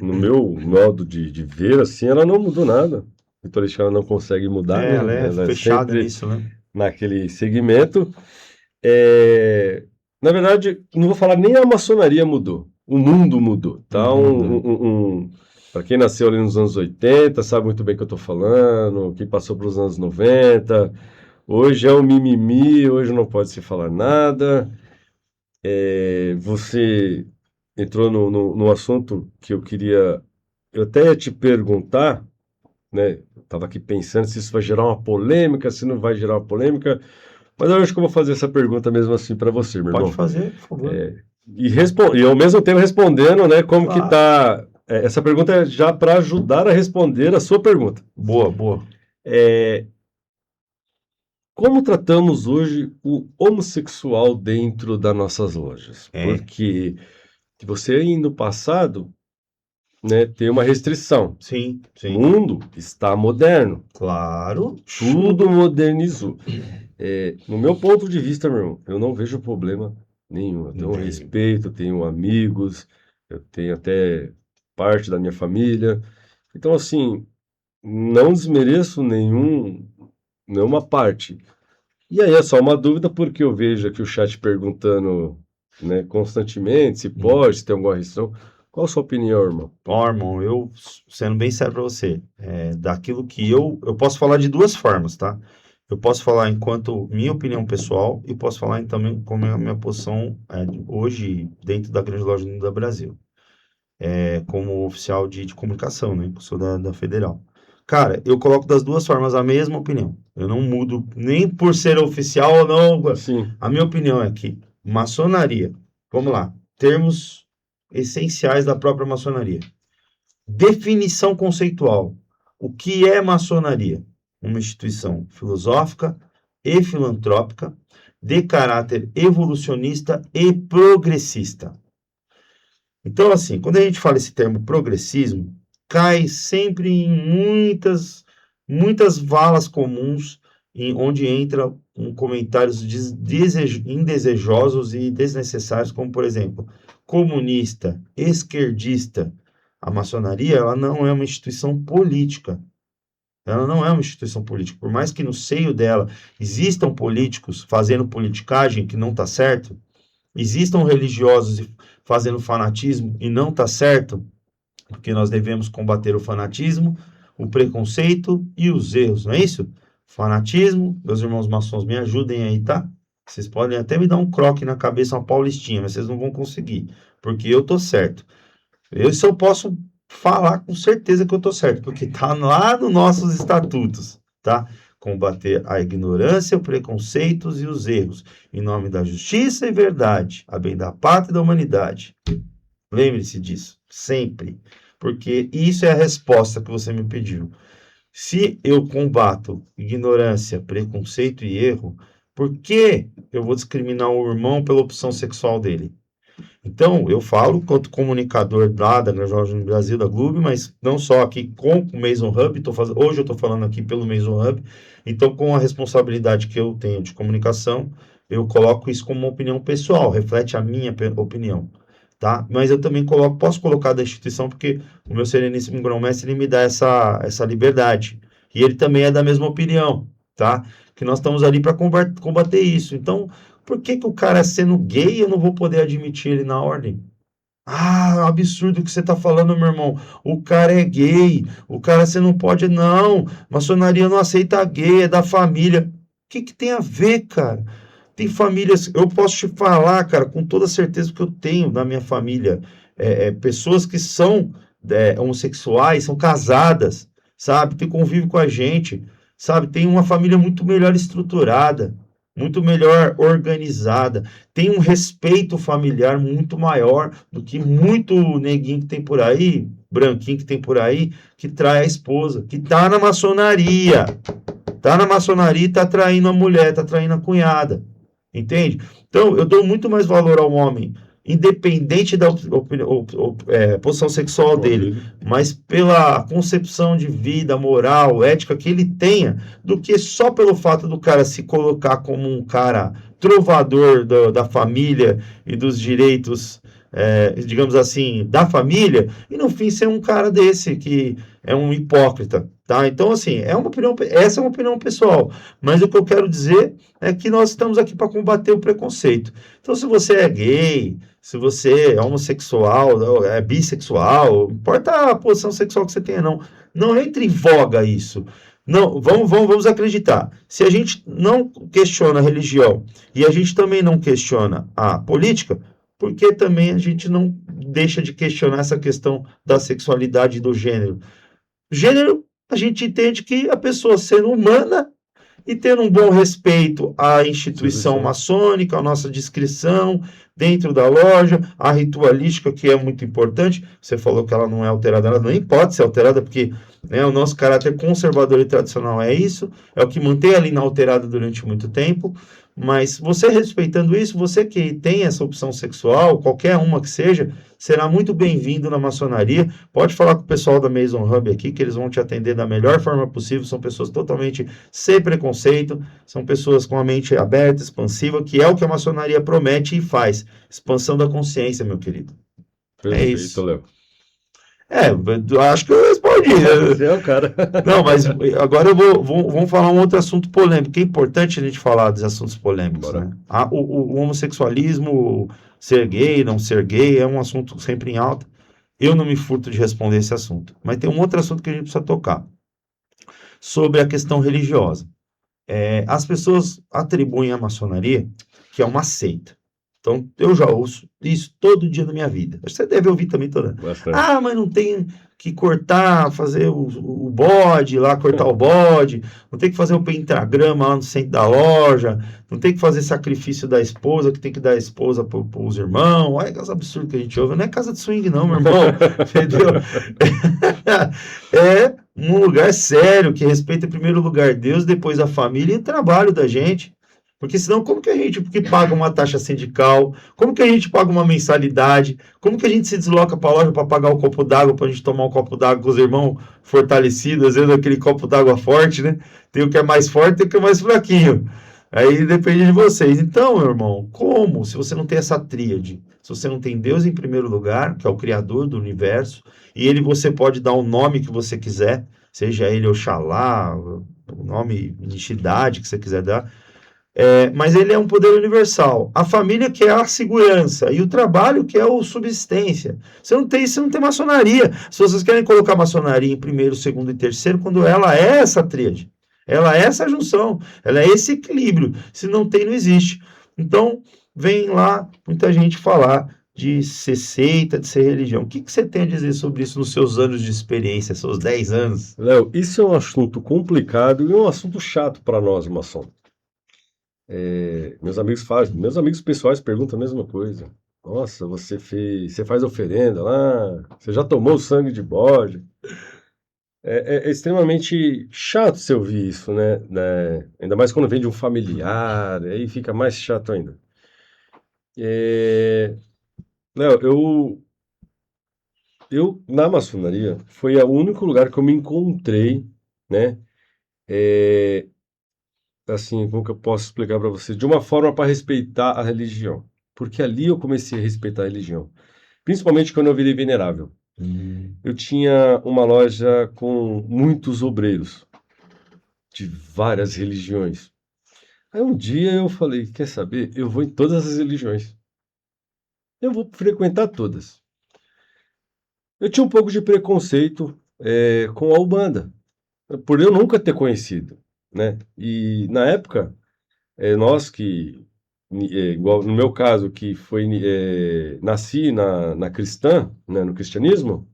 no meu modo de ver, assim, ela não mudou nada. Ritualística ela não consegue mudar, né? Ela é fechada sempre nisso, né? naquele segmento. Na verdade, não vou falar nem a maçonaria mudou, o mundo mudou, tá? Para quem nasceu ali nos anos 80, sabe muito bem o que eu estou falando, quem passou para os anos 90, hoje é um mimimi, hoje não pode se falar nada. Você entrou no assunto que eu até ia te perguntar, né? Eu estava aqui pensando se isso vai gerar uma polêmica, se não vai gerar uma polêmica, mas eu acho que eu vou fazer essa pergunta mesmo assim para você, meu irmão. Pode fazer, por favor. E ao mesmo tempo respondendo, né, como Claro. que tá. Essa pergunta é já para ajudar a responder a sua pergunta. Boa, boa. Como tratamos hoje o homossexual dentro das nossas lojas? Porque você aí no passado, né, tem uma restrição. Sim, O mundo está moderno. Claro. Tudo modernizou. No meu ponto de vista, meu irmão, eu não vejo problema nenhum. Eu tenho respeito, eu tenho amigos, eu tenho até parte da minha família. Então, assim, não desmereço nenhuma parte. E aí é só uma dúvida, porque eu vejo aqui o chat perguntando, né, constantemente se pode, se tem alguma restrição. Qual a sua opinião, irmão? Irmão, eu, sendo bem sério para você, daquilo que eu posso falar de duas formas, tá? Eu posso falar enquanto minha opinião pessoal e posso falar também como é a minha posição hoje dentro da grande loja da Brasil, como oficial de comunicação, né? Eu sou da Federal. Cara, eu coloco das duas formas a mesma opinião. Eu não mudo nem por ser oficial ou não. Sim. A minha opinião é que maçonaria, vamos lá, termos essenciais da própria maçonaria. Definição conceitual. O que é maçonaria? Uma instituição filosófica e filantrópica de caráter evolucionista e progressista. Então, assim, quando a gente fala esse termo progressismo, cai sempre em muitas valas comuns, onde entra comentários indesejosos e desnecessários, como, por exemplo, comunista, esquerdista. A maçonaria, ela não é uma instituição política. Ela não é uma instituição política. Por mais que no seio dela existam políticos fazendo politicagem que não está certo, existam religiosos fazendo fanatismo e não está certo, porque nós devemos combater o fanatismo, o preconceito e os erros, não é isso? Fanatismo, meus irmãos maçons, me ajudem aí, tá? Vocês podem até me dar um croque na cabeça, uma paulistinha, mas vocês não vão conseguir, porque eu tô certo. Isso eu posso falar com certeza que eu tô certo, porque tá lá nos nossos estatutos, tá? combater a ignorância, os preconceitos e os erros, em nome da justiça e verdade, a bem da pátria e da humanidade. Lembre-se disso, sempre, porque isso é a resposta que você me pediu. Se eu combato ignorância, preconceito e erro, por que eu vou discriminar o irmão pela opção sexual dele? Então, eu falo quanto comunicador da Jorge no Brasil, da Globo, mas não só aqui com o Mason Hub, hoje eu estou falando aqui pelo Mason Hub, então com a responsabilidade que eu tenho de comunicação, eu coloco isso como uma opinião pessoal, reflete a minha opinião, tá? Mas eu também posso colocar da instituição, porque o meu Sereníssimo Grão-Mestre, ele me dá essa liberdade, e ele também é da mesma opinião, tá? Que nós estamos ali para combater isso. Então, por que o cara sendo gay eu não vou poder admitir ele na ordem? Ah, absurdo o que você está falando, meu irmão. O cara é gay, o cara você não pode, não. Maçonaria não aceita gay, é da família. O que tem a ver, cara? Tem famílias, eu posso te falar, cara, com toda certeza que eu tenho na minha família, pessoas que são homossexuais, são casadas, sabe? Tem convívio com a gente, sabe? Tem uma família muito melhor estruturada, muito melhor organizada, tem um respeito familiar muito maior do que muito neguinho que tem por aí, branquinho que tem por aí, que trai a esposa, que tá na maçonaria e tá traindo a mulher, tá traindo a cunhada. Entende? Então, eu dou muito mais valor ao homem, independente da posição sexual dele, mas pela concepção de vida, moral, ética que ele tenha, do que só pelo fato do cara se colocar como um cara trovador da família e dos direitos, digamos assim, da família, e no fim ser um cara desse que é um hipócrita. Tá? Então, assim, essa é uma opinião pessoal, mas o que eu quero dizer é que nós estamos aqui para combater o preconceito. Então, se você é gay, se você é homossexual, é bissexual, não importa a posição sexual que você tenha, não entre em voga isso. Não, vamos acreditar. Se a gente não questiona a religião e a gente também não questiona a política, por que também a gente não deixa de questionar essa questão da sexualidade e do gênero? Gênero, a gente entende que a pessoa sendo humana e tendo um bom respeito à instituição maçônica, à nossa descrição dentro da loja, a ritualística, que é muito importante. Você falou que ela não é alterada, ela nem pode ser alterada, porque o nosso caráter conservador e tradicional é isso, é o que mantém ela inalterada durante muito tempo. Mas você respeitando isso, você que tem essa opção sexual, qualquer uma que seja, será muito bem-vindo na maçonaria. Pode falar com o pessoal da Mason Hub aqui, que eles vão te atender da melhor forma possível. São pessoas totalmente sem preconceito, são pessoas com a mente aberta, expansiva, que é o que a maçonaria promete e faz. Expansão da consciência, meu querido. Perfeito, é isso. Léo. Eu acho que eu respondi. Você é o cara. Não, mas agora vamos falar um outro assunto polêmico. É importante a gente falar dos assuntos polêmicos. Né? O homossexualismo, ser gay, não ser gay, é um assunto sempre em alta. Eu não me furto de responder esse assunto. Mas tem um outro assunto que a gente precisa tocar. Sobre a questão religiosa. As pessoas atribuem à maçonaria que é uma seita. Então, eu já ouço isso todo dia na minha vida. Você deve ouvir também toda. Bastante. Mas não tem que cortar, fazer o bode lá, cortar o bode, não tem que fazer o pentagrama lá no centro da loja, não tem que fazer sacrifício da esposa, que tem que dar a esposa para os irmãos. Olha que absurdo que a gente ouve. Não é casa de swing não, meu irmão. Entendeu? É um lugar sério, que respeita em primeiro lugar Deus, depois a família e o trabalho da gente. Porque senão, como que a gente paga uma taxa sindical? Como que a gente paga uma mensalidade? Como que a gente se desloca para a loja para pagar o copo d'água, para a gente tomar um copo d'água com os irmãos fortalecidos, às vezes aquele copo d'água forte, né? Tem o que é mais forte e o que é mais fraquinho. Aí depende de vocês. Então, meu irmão, como? Se você não tem essa tríade, se você não tem Deus em primeiro lugar, que é o Criador do universo, e você pode dar o nome que você quiser, seja ele Oxalá, o nome, entidade que você quiser dar, mas ele é um poder universal. A família que é a segurança e o trabalho que é o subsistência. Você não tem maçonaria. Se vocês querem colocar maçonaria em primeiro, segundo e terceiro, quando ela é essa tríade, ela é essa junção, ela é esse equilíbrio. Se não tem, não existe. Então, vem lá muita gente falar de ser seita, de ser religião. O que você tem a dizer sobre isso nos seus anos de experiência, seus 10 anos? Léo, isso é um assunto complicado e um assunto chato para nós, maçom. Meus amigos pessoais perguntam a mesma coisa. Nossa, você faz oferenda lá, você já tomou sangue de bode? É extremamente chato você ouvir isso, né? Ainda mais quando vem de um familiar, aí fica mais chato ainda. É, Léo, na maçonaria foi o único lugar que eu me encontrei, né? É, assim, como que eu posso explicar para você? De uma forma para respeitar a religião. Porque ali eu comecei a respeitar a religião. Principalmente quando eu virei venerável. Eu tinha uma loja com muitos obreiros de várias religiões. Aí um dia eu falei, quer saber? Eu vou em todas as religiões. Eu vou frequentar todas. Eu tinha um pouco de preconceito com a Umbanda, por eu nunca ter conhecido, né? E na época, nós que, igual no meu caso, que nasci na cristã, né, no cristianismo,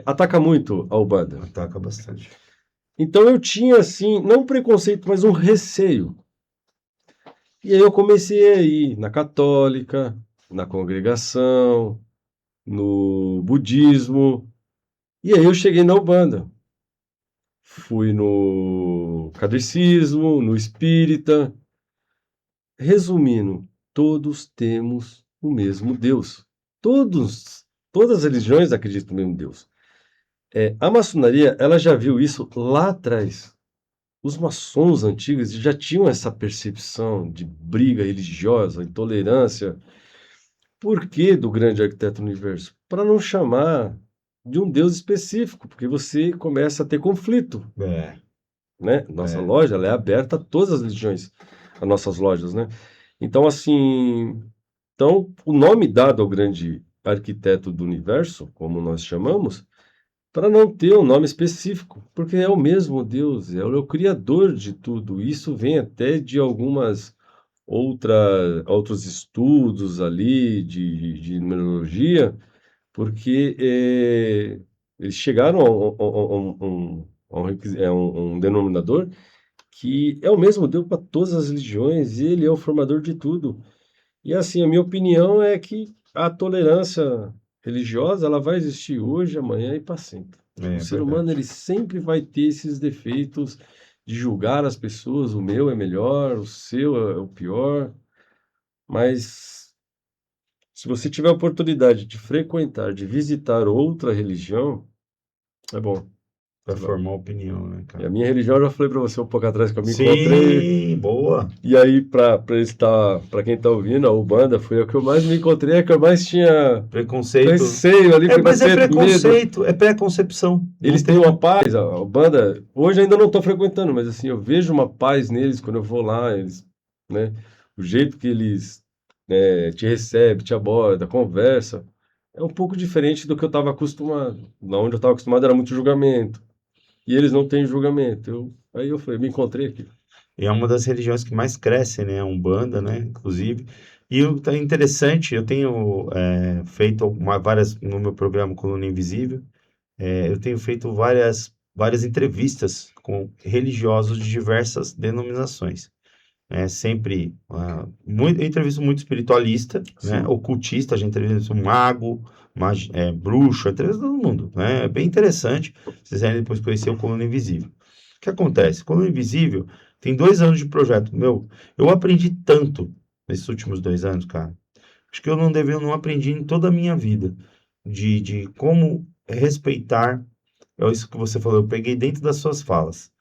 ataca muito a Umbanda. Ataca bastante. Então eu tinha, assim, não um preconceito, mas um receio. E aí eu comecei a ir na católica, na congregação, no budismo, e aí eu cheguei na Umbanda. Fui no kardecismo, no espírita. Resumindo, todos temos o mesmo Deus. Todas as religiões acreditam no mesmo Deus. A maçonaria, ela já viu isso lá atrás. Os maçons antigos já tinham essa percepção de briga religiosa, intolerância. Por que do grande arquiteto do universo? Para não chamar de um Deus específico, porque você começa a ter conflito, É, né? Nossa é. loja, ela é aberta a todas as religiões, as nossas lojas, né? Então, assim, o nome dado ao grande arquiteto do universo, como nós chamamos, para não ter um nome específico, porque é o mesmo Deus, é o criador de tudo. Isso vem até de outros estudos ali de numerologia, porque eles chegaram a um denominador que é o mesmo Deus para todas as religiões, e ele é o formador de tudo. E assim, a minha opinião é que a tolerância religiosa, ela vai existir hoje, amanhã e para sempre. O ser humano, Verdade. ele sempre vai ter esses defeitos de julgar as pessoas, o meu é melhor, o seu é o pior, mas se você tiver a oportunidade de frequentar, de visitar outra religião, é bom. Pra Você vai. formar opinião, né, E a cara? minha religião, eu já falei para você um pouco atrás que eu me encontrei. Sim, boa. E aí, para quem tá ouvindo, a Ubanda foi a que eu mais me encontrei, a que eu mais tinha Preconceito. receio ali, Mas é preconceito, medo. preconceito, é preconcepção. Não Eles têm uma paz, a Ubanda, hoje ainda não estou frequentando, mas assim, eu vejo uma paz neles quando eu vou lá, eles, né, o jeito que eles te recebem, te abordam, conversa, é um pouco diferente do que eu estava acostumado. Na onde eu estava acostumado era muito julgamento, e eles não têm julgamento. Aí eu falei, me encontrei aqui. E é uma das religiões que mais cresce, né? A Umbanda, né? Inclusive. E o tá interessante, eu tenho feito várias no meu programa Coluna Invisível. Eu tenho feito várias entrevistas com religiosos de diversas denominações. Sempre, eu entrevisto muito espiritualista, né? Sim. Ocultista, a gente entrevista um mago, bruxo, entrevista todo mundo, né? É bem interessante. Se vocês quiserem depois conhecer o Coluna Invisível. O que acontece? Coluna Invisível tem 2 anos de projeto. Meu, eu aprendi tanto nesses últimos 2 anos, cara. Acho que eu não aprendi em toda a minha vida de como respeitar. É isso que você falou, eu peguei dentro das suas falas.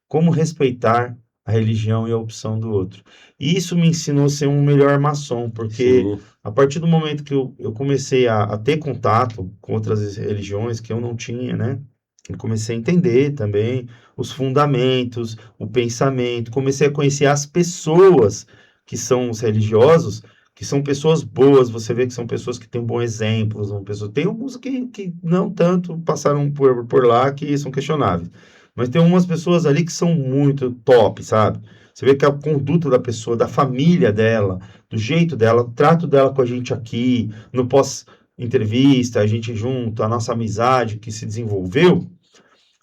Como respeitar a religião e a opção do outro. E isso me ensinou a ser um melhor maçom, porque Sim, a partir do momento que eu comecei a ter contato com outras religiões que eu não tinha, né? Eu comecei a entender também os fundamentos, o pensamento, comecei a conhecer as pessoas que são os religiosos, que são pessoas boas, você vê que são pessoas que têm bons exemplos, tem alguns que não tanto passaram por lá, que são questionáveis. mas tem umas pessoas ali que são muito top, sabe? Você vê que a conduta da pessoa, da família dela, do jeito dela, o trato dela com a gente aqui, no pós-entrevista, a gente junto, a nossa amizade que se desenvolveu.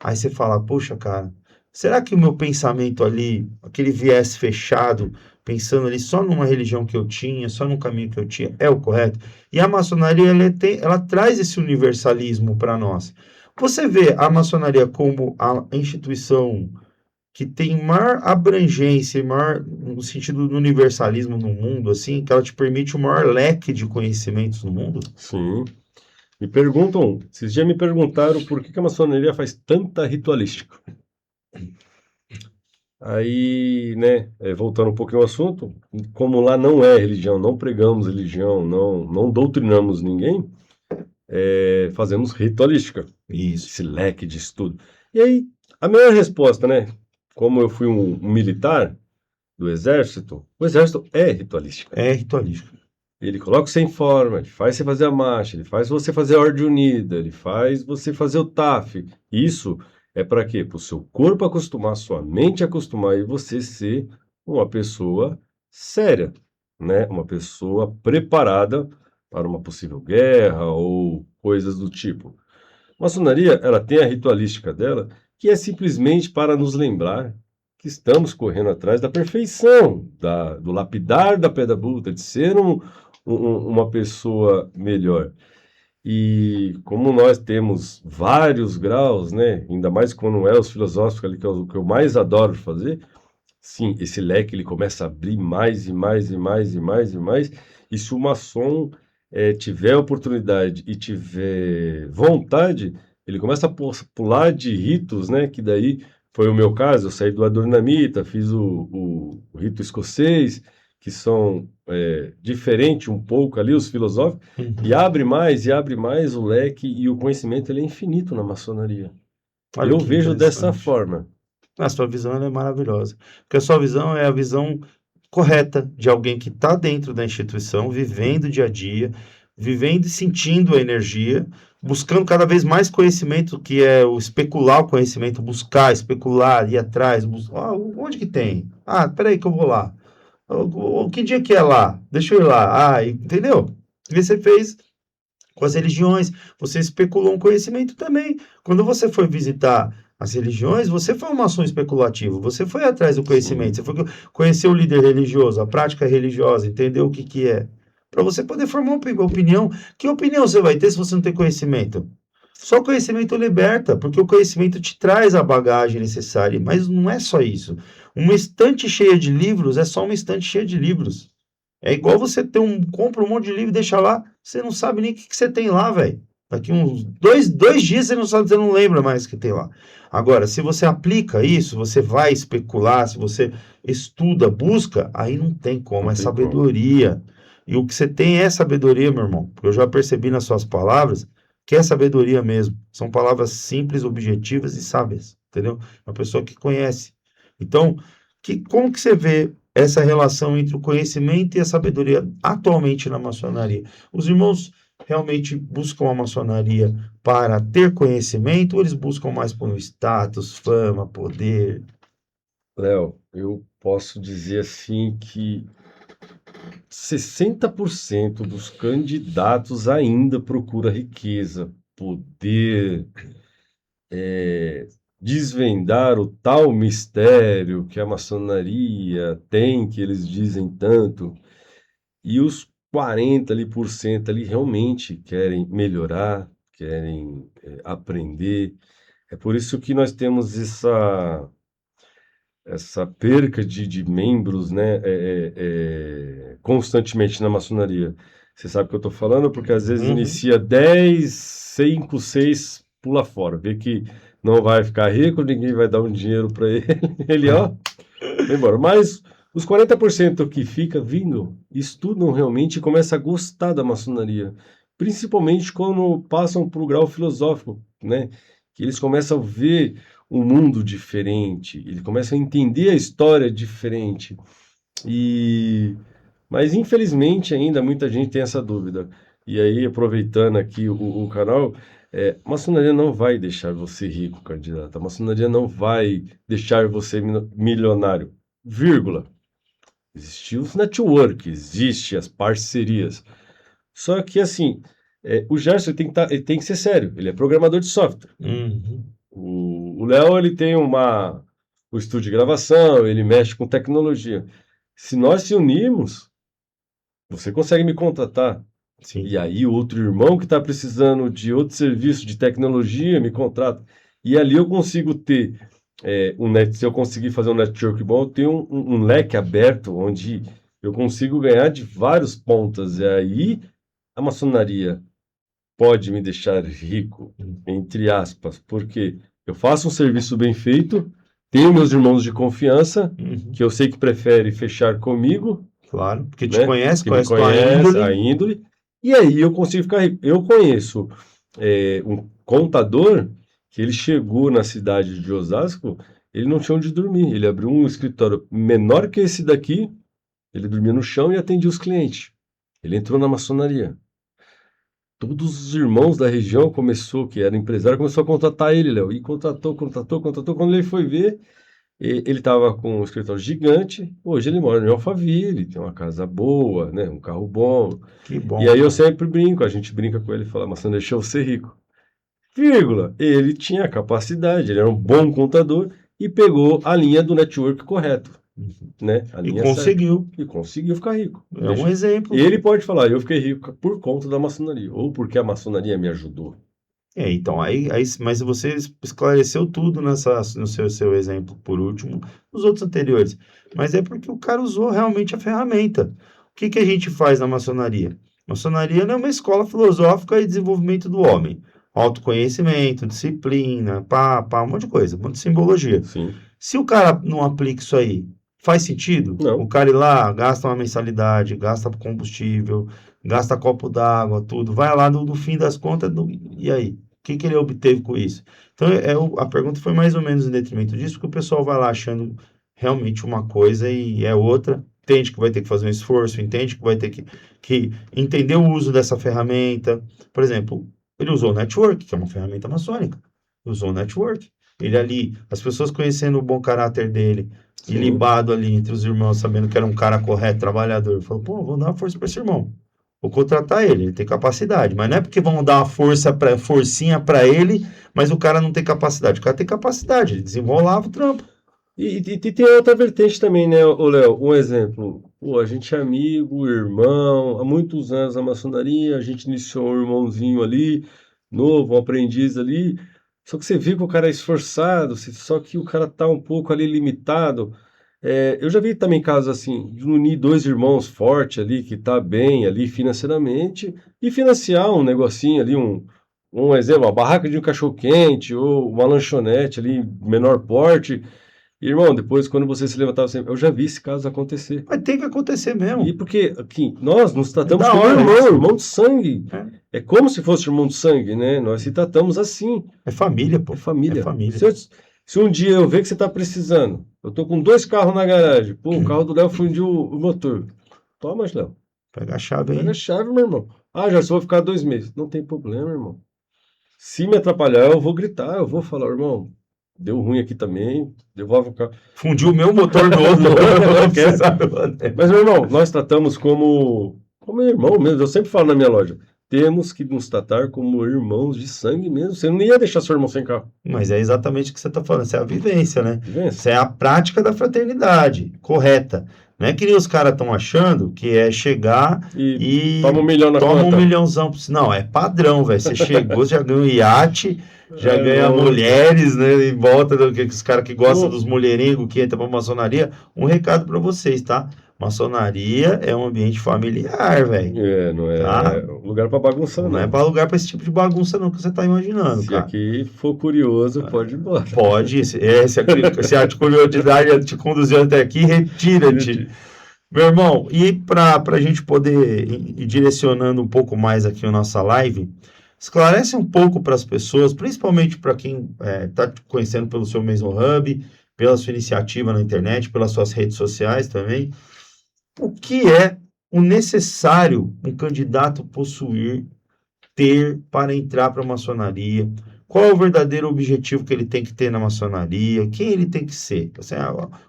Aí você fala, poxa, cara, será que o meu pensamento ali, aquele viés fechado, pensando ali só numa religião que eu tinha, só num caminho que eu tinha, é o correto? E a maçonaria, ela traz esse universalismo para nós. Você vê a maçonaria como a instituição que tem maior abrangência, maior, no sentido do universalismo no mundo, assim, que ela te permite o maior leque de conhecimentos no mundo? Sim. Esses dias me perguntaram por que a maçonaria faz tanta ritualística. Aí, né, voltando um pouquinho ao assunto, como lá não é religião, não pregamos religião, não doutrinamos ninguém, fazemos ritualística, Isso. esse leque de estudo. E aí, a melhor resposta, né, como eu fui um militar do exército, o exército é ritualística. É ritualístico. Ele coloca você em forma, ele faz você fazer a marcha, ele faz você fazer a ordem unida, ele faz você fazer o TAF. Isso é para quê? Para o seu corpo acostumar, a sua mente acostumar e você ser uma pessoa séria, né? Uma pessoa preparada para uma possível guerra ou coisas do tipo. A maçonaria, ela tem a ritualística dela, que é simplesmente para nos lembrar que estamos correndo atrás da perfeição, do lapidar da pedra bruta, de ser uma pessoa melhor. E como nós temos vários graus, né, ainda mais quando é os filosóficos ali, que é o que eu mais adoro fazer, sim, esse leque ele começa a abrir mais e mais e mais e mais e mais, e se o maçom tiver oportunidade e tiver vontade, ele começa a pular de ritos, né, que daí foi o meu caso, eu saí do Adornamita, fiz o rito escocês, que são diferente um pouco ali, os filosóficos, e abre mais o leque, e o conhecimento ele é infinito na maçonaria. Olha Eu que vejo dessa interessante. forma. A sua visão ela é maravilhosa. Porque a sua visão é a visão correta de alguém que está dentro da instituição, vivendo o dia a dia, vivendo e sentindo a energia, buscando cada vez mais conhecimento, que é o especular o conhecimento, buscar, especular, ir atrás, onde que tem? Ah, peraí que eu vou lá. Que dia que é lá? Deixa eu ir lá. Ah, entendeu? E você fez com as religiões, você especulou um conhecimento também. Quando você foi visitar as religiões, você foi uma ação especulativa, você foi atrás do conhecimento, Sim, você foi conhecer o líder religioso, a prática religiosa, entender o que que é. Para você poder formar uma opinião. Que opinião você vai ter se você não tem conhecimento? Só conhecimento liberta, porque o conhecimento te traz a bagagem necessária, mas não é só isso. Uma estante cheia de livros é só uma estante cheia de livros. É igual você ter compra um monte de livro e deixa lá, você não sabe nem o que você tem lá, velho. Daqui uns dois dias você não sabe, você não lembra mais o que tem lá. Agora, se você aplica isso, você vai especular, se você estuda, busca, aí não tem como, não é tem como. sabedoria. E o que você tem é sabedoria, meu irmão. Porque eu já percebi nas suas palavras que é sabedoria mesmo. São palavras simples, objetivas e sábias, entendeu? Uma pessoa que conhece. Então, como que você vê essa relação entre o conhecimento e a sabedoria atualmente na maçonaria? Os irmãos realmente buscam a maçonaria para ter conhecimento ou eles buscam mais por status, fama, poder? Léo, eu posso dizer assim que 60% dos candidatos ainda procura riqueza, poder, desvendar o tal mistério que a maçonaria tem, que eles dizem tanto, e os 40 ali por cento ali realmente querem melhorar, querem aprender. É por isso que nós temos essa perca de membros, né, constantemente na maçonaria. Você sabe o que eu estou falando? Porque às vezes Uhum. inicia 10, 5, 6, pula fora. Vê que não vai ficar rico, ninguém vai dar um dinheiro para ele. Ele, ó, vai embora. Mas os 40% que fica vindo, estudam realmente e começam a gostar da maçonaria. Principalmente quando passam para o grau filosófico, né? Que eles começam a ver um mundo diferente, eles começam a entender a história diferente. E mas infelizmente ainda muita gente tem essa dúvida. E aí, aproveitando aqui o canal, A maçonaria não vai deixar você rico, candidato. A maçonaria não vai deixar você milionário. Vírgula. Existem os network, existem as parcerias. Só que, assim, o Gerson ele tem que ser sério. Ele é programador de software. Uhum. O Léo, ele tem o estúdio de gravação, ele mexe com tecnologia. Se nós se unirmos, você consegue me contratar. Sim. E aí, outro irmão que está precisando de outro serviço de tecnologia me contrata. E ali eu consigo ter se eu conseguir fazer um network bom, eu tenho um leque aberto onde eu consigo ganhar de vários pontas. E aí a maçonaria pode me deixar rico, entre aspas, porque eu faço um serviço bem feito, tenho meus irmãos de confiança, Uhum. que eu sei que prefere fechar comigo, Claro, porque te né? conhece, Que me conhece tua conhece, índole. a índole, e aí eu consigo ficar rico. Eu conheço um contador que ele chegou na cidade de Osasco, ele não tinha onde dormir, ele abriu um escritório menor que esse daqui, ele dormia no chão e atendia os clientes. Ele entrou na maçonaria. Todos os irmãos da região que era empresário, começou a contratar ele, Léo. E contratou. Quando ele foi ver, ele estava com um escritório gigante. Hoje ele mora em Alphaville, tem uma casa boa, né? Um carro bom. Que bom. E aí eu cara. sempre brinco, a gente brinca com ele e fala, mas você deixou eu ser rico. Vírgula, ele tinha capacidade, ele era um bom contador e pegou a linha do network correto, né? A E linha conseguiu. certa. E conseguiu ficar rico. É um exemplo. Ele pode falar, eu fiquei rico por conta da maçonaria, ou porque a maçonaria me ajudou. Então, mas você esclareceu tudo no seu exemplo, por último, nos outros anteriores. Mas é porque o cara usou realmente a ferramenta. O que a gente faz na maçonaria? Maçonaria não é uma escola filosófica e desenvolvimento do homem. Autoconhecimento, disciplina, um monte de coisa, um monte de simbologia. Sim. Se o cara não aplica isso aí, faz sentido? Não. O cara ir lá, gasta uma mensalidade, gasta combustível, gasta copo d'água, tudo. Vai lá no fim das contas, e aí? O que ele obteve com isso? Então, a pergunta foi mais ou menos em detrimento disso, porque o pessoal vai lá achando realmente uma coisa e é outra, entende que vai ter que fazer um esforço, entende que vai ter que entender o uso dessa ferramenta. Por exemplo, ele usou o network, que é uma ferramenta maçônica. Usou o network. Ele ali, as pessoas conhecendo o bom caráter dele, e Sim. libado ali entre os irmãos, sabendo que era um cara correto, trabalhador, falou, pô, vou dar uma força para esse irmão. Vou contratar ele tem capacidade. Mas não é porque vão dar uma forcinha para ele, mas o cara não tem capacidade. O cara tem capacidade, ele desenrolava o trampo. E tem outra vertente também, né, ô Léo? Um exemplo. Pô, a gente é amigo, irmão, há muitos anos na maçonaria, a gente iniciou um irmãozinho ali, novo, um aprendiz ali. Só que você vê que o cara é esforçado, só que o cara tá um pouco ali limitado. Eu já vi também casos assim, de unir dois irmãos fortes ali, que tá bem ali financeiramente, e financiar um negocinho ali, um exemplo, uma barraca de um cachorro-quente, ou uma lanchonete ali, menor porte. Irmão, depois quando você se levantava sempre, eu já vi esse caso acontecer. Mas tem que acontecer mesmo. E porque aqui, nós nos tratamos da como hora irmão, isso. irmão de sangue. É como se fosse irmão de sangue, né? Nós se tratamos assim. É família, pô. É família. É família. Se um dia eu ver que você tá precisando, eu tô com 2 carros na garagem, pô, o carro do Léo fundiu o motor. Toma, Léo. Pega a chave aí. Pega a chave, meu irmão. Ah, já só vou ficar 2 meses. Não tem problema, irmão. Se me atrapalhar, eu vou gritar, eu vou falar, irmão, deu ruim aqui também, devolve o carro. Fundiu o meu motor do outro. Você sabe, mano. Mas, meu irmão, nós tratamos como irmão mesmo. Eu sempre falo na minha loja, temos que nos tratar como irmãos de sangue mesmo. Você não ia deixar seu irmão sem carro. Mas é exatamente o que você está falando. Isso é a vivência, né? Vivência. Isso é a prática da fraternidade, correta. Não é que nem os caras estão achando que é chegar e toma 1 milhão na toma conta. 1 milhãozão. Não, é padrão, velho. Você chegou, já ganhou iate, já ganha mulheres, né? Em volta dos caras que gostam dos mulherengos que entram pra maçonaria. Um recado para vocês, tá? Maçonaria é um ambiente familiar, velho. Não é Tá? lugar pra bagunça, Não é para lugar para esse tipo de bagunça, não, que você tá imaginando, Se cara. aqui for curioso, pode ir embora. Pode, se a curiosidade te conduziu até aqui, retira-te. Meu irmão, e para a gente poder ir direcionando um pouco mais aqui a nossa live, esclarece um pouco para as pessoas, principalmente para quem está te conhecendo pelo seu Mason Hub, pela sua iniciativa na internet, pelas suas redes sociais também, o que é o necessário um candidato possuir ter para entrar para a maçonaria? Qual é o verdadeiro objetivo que ele tem que ter na maçonaria? Quem ele tem que ser? Assim,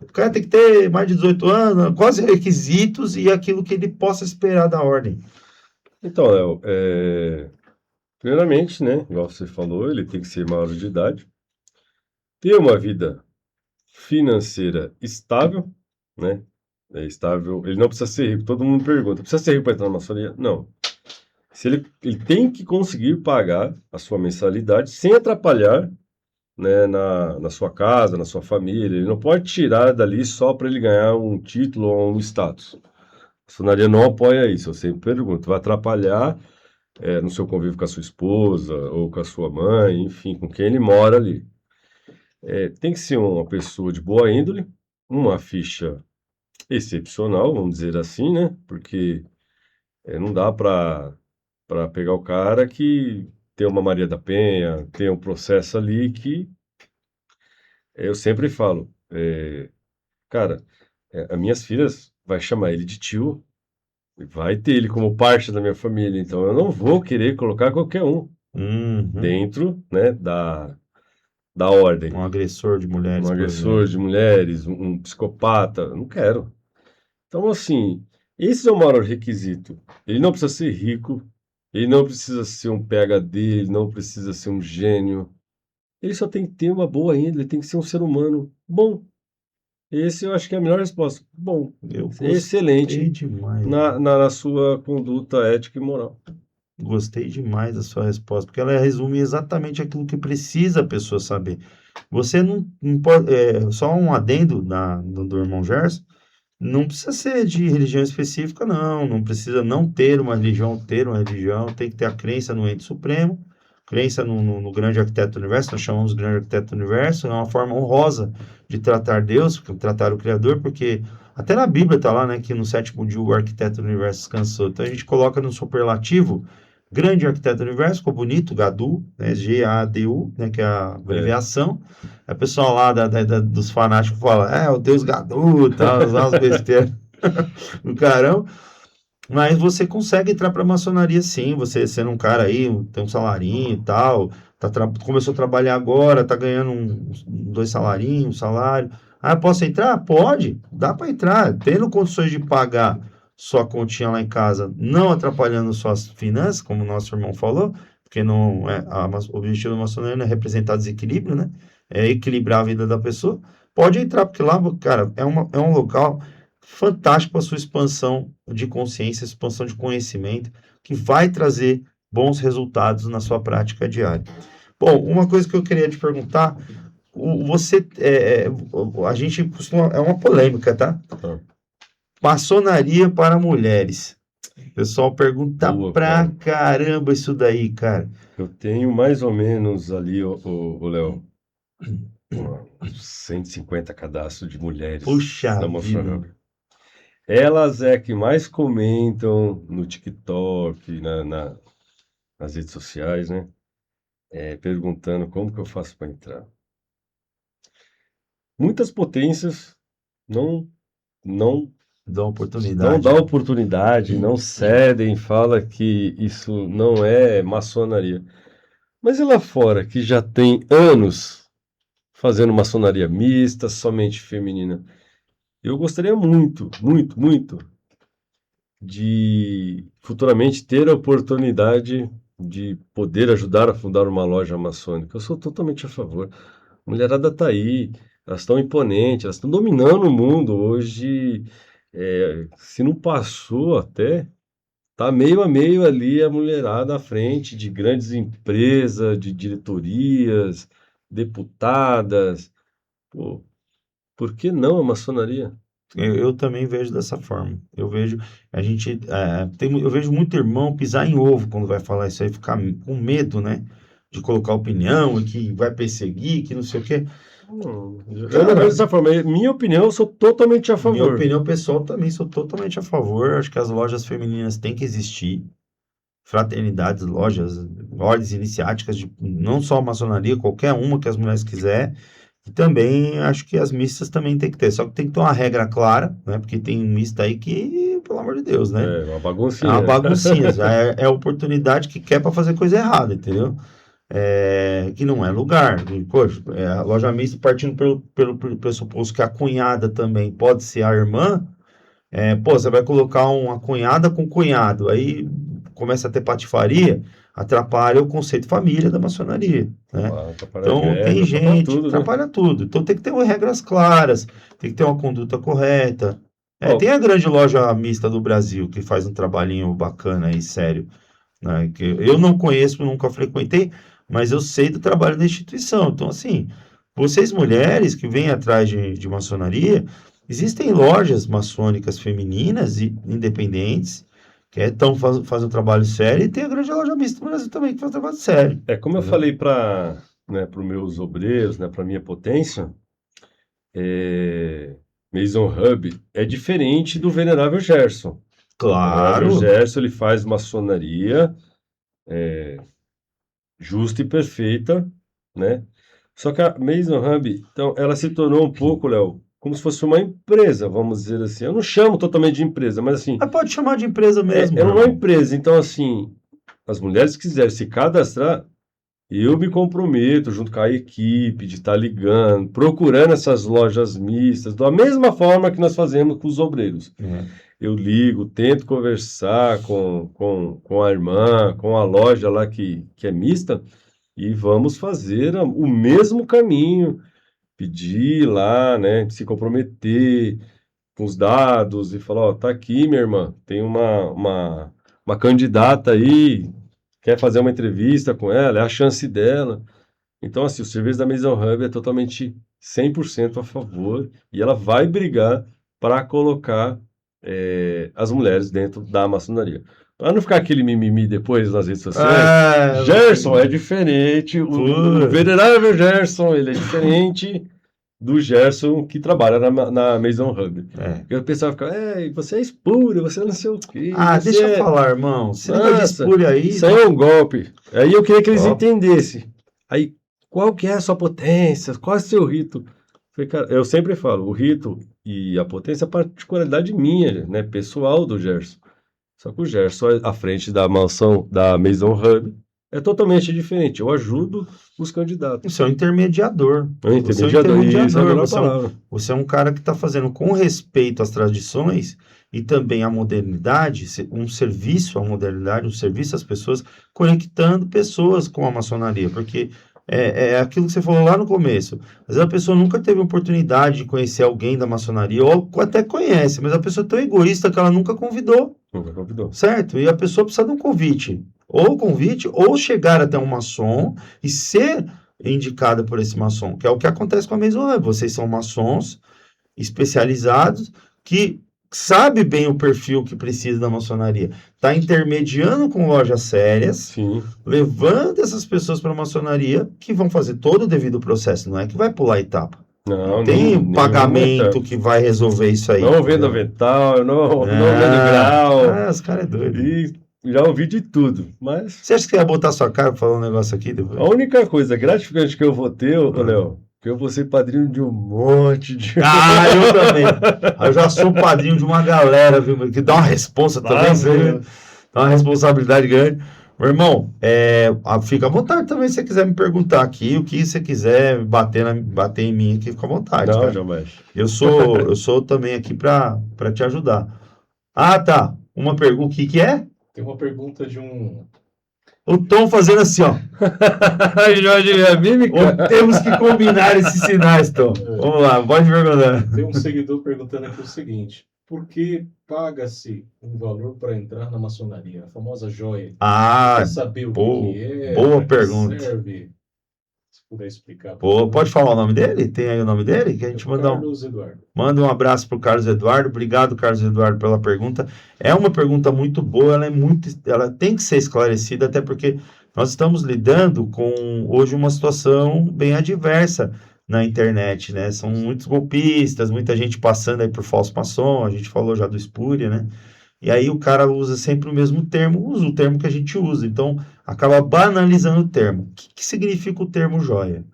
o cara tem que ter mais de 18 anos, quais os requisitos e aquilo que ele possa esperar da ordem. Então, Léo, primeiramente, né, igual você falou, ele tem que ser maior de idade, ter uma vida financeira estável, né? É estável, ele não precisa ser rico. Todo mundo pergunta, precisa ser rico para entrar na maçonaria? Não. Se ele tem que conseguir pagar a sua mensalidade sem atrapalhar, né, na sua casa, na sua família. Ele não pode tirar dali só para ele ganhar um título ou um status. A maçonaria não apoia isso. Eu sempre pergunto, vai atrapalhar no seu convívio com a sua esposa ou com a sua mãe, enfim, com quem ele mora ali. Tem que ser uma pessoa de boa índole, uma ficha excepcional, vamos dizer assim, né? Porque não dá para pegar o cara que tem uma Maria da Penha, tem um processo ali que eu sempre falo, cara, as minhas filhas vai chamar ele de tio, e vai ter ele como parte da minha família, então eu não vou querer colocar qualquer um Uhum. dentro, né, da ordem. Um agressor de mulheres, Um por agressor exemplo. de mulheres, um psicopata, eu não quero. Então, assim, esse é o maior requisito. Ele não precisa ser rico, ele não precisa ser um PhD, ele não precisa ser um gênio. Ele só tem que ter uma boa índole, ele tem que ser um ser humano bom. Esse eu acho que é a melhor resposta. Bom, Eu ser gostei excelente demais. na sua conduta ética e moral. Gostei demais da sua resposta, porque ela resume exatamente aquilo que precisa a pessoa saber. Você não pode, só um adendo do irmão Gerson, não precisa ser de religião específica, não precisa não ter uma religião, tem que ter a crença no ente supremo, crença no grande arquiteto do universo, nós chamamos de grande arquiteto do universo, é uma forma honrosa de tratar Deus, tratar o Criador, porque até na Bíblia está lá, né, que no sétimo dia o arquiteto do universo descansou, então a gente coloca no superlativo, grande arquiteto do universo, ficou bonito, Gadu, né, G-A-D-U, né, que é a abreviação, a pessoa lá dos fanáticos fala, o Deus Gadu, tal, umas besteiras do caramba. Mas você consegue entrar para a maçonaria sim, você sendo um cara aí, tem um salarinho e tal, começou a trabalhar agora, tá ganhando dois salarinhos, um salário. Ah, posso entrar? Pode, dá para entrar, tendo condições de pagar sua continha lá em casa, não atrapalhando suas finanças, como o nosso irmão falou, porque não o objetivo da maçonaria não é representar desequilíbrio, né? É equilibrar a vida da pessoa. Pode entrar, porque lá, cara, é um local fantástico para sua expansão de consciência, expansão de conhecimento, que vai trazer bons resultados na sua prática diária. Bom, uma coisa que eu queria te perguntar, a gente costuma, é uma polêmica, tá? Maçonaria para mulheres. O pessoal pergunta pra caramba isso daí, cara. Eu tenho mais ou menos ali, o Léo, 150 cadastros de mulheres Puxa da vida. maçonaria. Elas é que mais comentam no TikTok, nas redes sociais, né? Perguntando como que eu faço para entrar. Muitas potências não Dá não oportunidade. dá oportunidade, não cedem, fala que isso não é maçonaria. Mas e lá fora, que já tem anos fazendo maçonaria mista, somente feminina? Eu gostaria muito, muito, muito de futuramente ter a oportunidade de poder ajudar a fundar uma loja maçônica. Eu sou totalmente a favor. A mulherada tá aí, elas estão imponentes, elas estão dominando o mundo hoje. Se não passou até, tá meio a meio ali a mulherada à frente de grandes empresas, de diretorias, deputadas. Pô, por que não a maçonaria? Eu também vejo dessa forma. Eu vejo, eu vejo muito irmão pisar em ovo quando vai falar isso aí, ficar com medo, né? De colocar opinião e que vai perseguir, que não sei o quê. Eu não vejo dessa forma. Minha opinião, eu sou totalmente a Minha favor. opinião pessoal também sou totalmente a favor. Acho que as lojas femininas têm que existir. Fraternidades, lojas, ordens iniciáticas, não só a maçonaria, qualquer uma que as mulheres quiser. E também acho que as mistas também tem que ter. Só que tem que ter uma regra clara, né? Porque tem mista aí que, pelo amor de Deus, né? É uma É uma baguncinha. baguncinha, já é oportunidade que quer para fazer coisa errada, entendeu? Que não é lugar. E, poxa, a loja mista partindo pelo pressuposto que a cunhada também pode ser a irmã, pô, você vai colocar uma cunhada com cunhado, aí começa a ter patifaria, atrapalha o conceito família da maçonaria, né? Atrapalha a Então, tem greve, atrapalha gente, tudo, né? atrapalha tudo. Então, tem que ter regras claras, tem que ter uma conduta correta. Ó, Tem a grande loja mista do Brasil, que faz um trabalhinho bacana e sério, né? Que eu não conheço, nunca frequentei, mas eu sei do trabalho da instituição. Então, assim, vocês mulheres que vêm atrás de maçonaria, existem lojas maçônicas femininas e independentes que fazem um trabalho sério, e tem a grande loja mista do Brasil também, que faz um trabalho sério. como eu Entendeu? falei para, né, os meus obreiros, né, para minha potência, é, Mason Hub é diferente do Venerável Gerson. O Venerável Claro. Gerson, ele faz maçonaria justa e perfeita, né? Só que a Mason Hub, então, ela se tornou um pouco, Léo, como se fosse uma empresa, vamos dizer assim. Eu não chamo totalmente de empresa, mas assim, Mas pode chamar de empresa mesmo, é meu uma irmão. empresa. Então, assim, as mulheres que quiserem se cadastrar, eu me comprometo, junto com a equipe, de estar ligando, procurando essas lojas mistas, da mesma forma que nós fazemos com os obreiros. É. Eu ligo, tento conversar com a irmã, com a loja lá que é mista, e vamos fazer o mesmo caminho, pedir lá, né, se comprometer com os dados e falar, ó, tá aqui, minha irmã, tem uma candidata aí, quer fazer uma entrevista com ela, é a chance dela. Então, assim, o serviço da Maison Hub é totalmente 100% a favor e ela vai brigar para colocar as mulheres dentro da maçonaria. Para não ficar aquele mimimi depois nas redes sociais, Gerson é diferente, o Pô. venerável Gerson, ele é diferente do Gerson que trabalha na Maison Hub. É. Porque o pessoal fica, você é espúrio, você não sei o quê, você Deixa eu é... falar, irmão. Esse negócio de Nossa, espúria aí. isso aí é um golpe. Aí eu queria que eles Ó, entendessem. Aí, qual que é a sua potência? Qual é o seu rito? Falei, cara, eu sempre falo, o rito e a potência é particularidade minha, né, pessoal do Gerson. Só que o Gerson, à frente da mansão, da Maison Hub, é totalmente diferente. Eu ajudo os candidatos. Você é um intermediador. É um Você é um intermediador, isso é a intermediador. melhor palavra. Você é um cara que está fazendo com respeito às tradições e também à modernidade, um serviço à modernidade, um serviço às pessoas, conectando pessoas com a maçonaria. Porque é aquilo que você falou lá no começo. Às vezes a pessoa nunca teve oportunidade de conhecer alguém da maçonaria, ou até conhece, mas a pessoa é tão egoísta que ela nunca convidou. Nunca convidou. Certo? E a pessoa precisa de um convite. Ou convite, ou chegar até um maçom e ser indicada por esse maçom, que é o que acontece com a Maison Hub. Vocês são maçons especializados que sabe bem o perfil que precisa da maçonaria. Está intermediando com lojas sérias, Sim. levando essas pessoas para a maçonaria que vão fazer todo o devido processo. Não é que vai pular etapa. Não, Tem nem pagamento que vai resolver isso aí. Não vendo avental, não vendo grau. Os caras é doido. E já ouvi de tudo. Mas Você acha que você ia botar sua cara pra falar um negócio aqui depois? a única coisa gratificante que eu vou ter, ô Léo, que eu vou ser padrinho de um monte de. Eu também. Eu já sou padrinho de uma galera, viu? Que dá uma responsa também, viu? Dá uma responsabilidade grande. Meu irmão, fica à vontade também se você quiser me perguntar aqui, o que você quiser bater em mim aqui, fica à vontade, Não, cara. jamais. Eu sou também aqui pra te ajudar. Tá. Uma pergunta, o que é? Tem uma pergunta de um. O Tom fazendo assim, ó. Jorge, a mímica. Temos que combinar esses sinais, Tom. Vamos lá, pode perguntar. Tem um seguidor perguntando aqui o seguinte: por que paga-se um valor para entrar na maçonaria? A famosa joia. Quer saber o que é? Boa Para que pergunta. serve? Se puder explicar. Pode falar o nome dele? Tem aí o nome dele? Que a gente Carlos Eduardo. Manda um abraço para o Carlos Eduardo. Obrigado, Carlos Eduardo, pela pergunta. É uma pergunta muito boa, ela tem que ser esclarecida, até porque nós estamos lidando com hoje uma situação bem adversa na internet, né? São muitos golpistas, muita gente passando aí por falso maçom, a gente falou já do espúria, né? E aí o cara usa sempre o mesmo termo, usa o termo que a gente usa, então acaba banalizando o termo. O que significa o termo joia?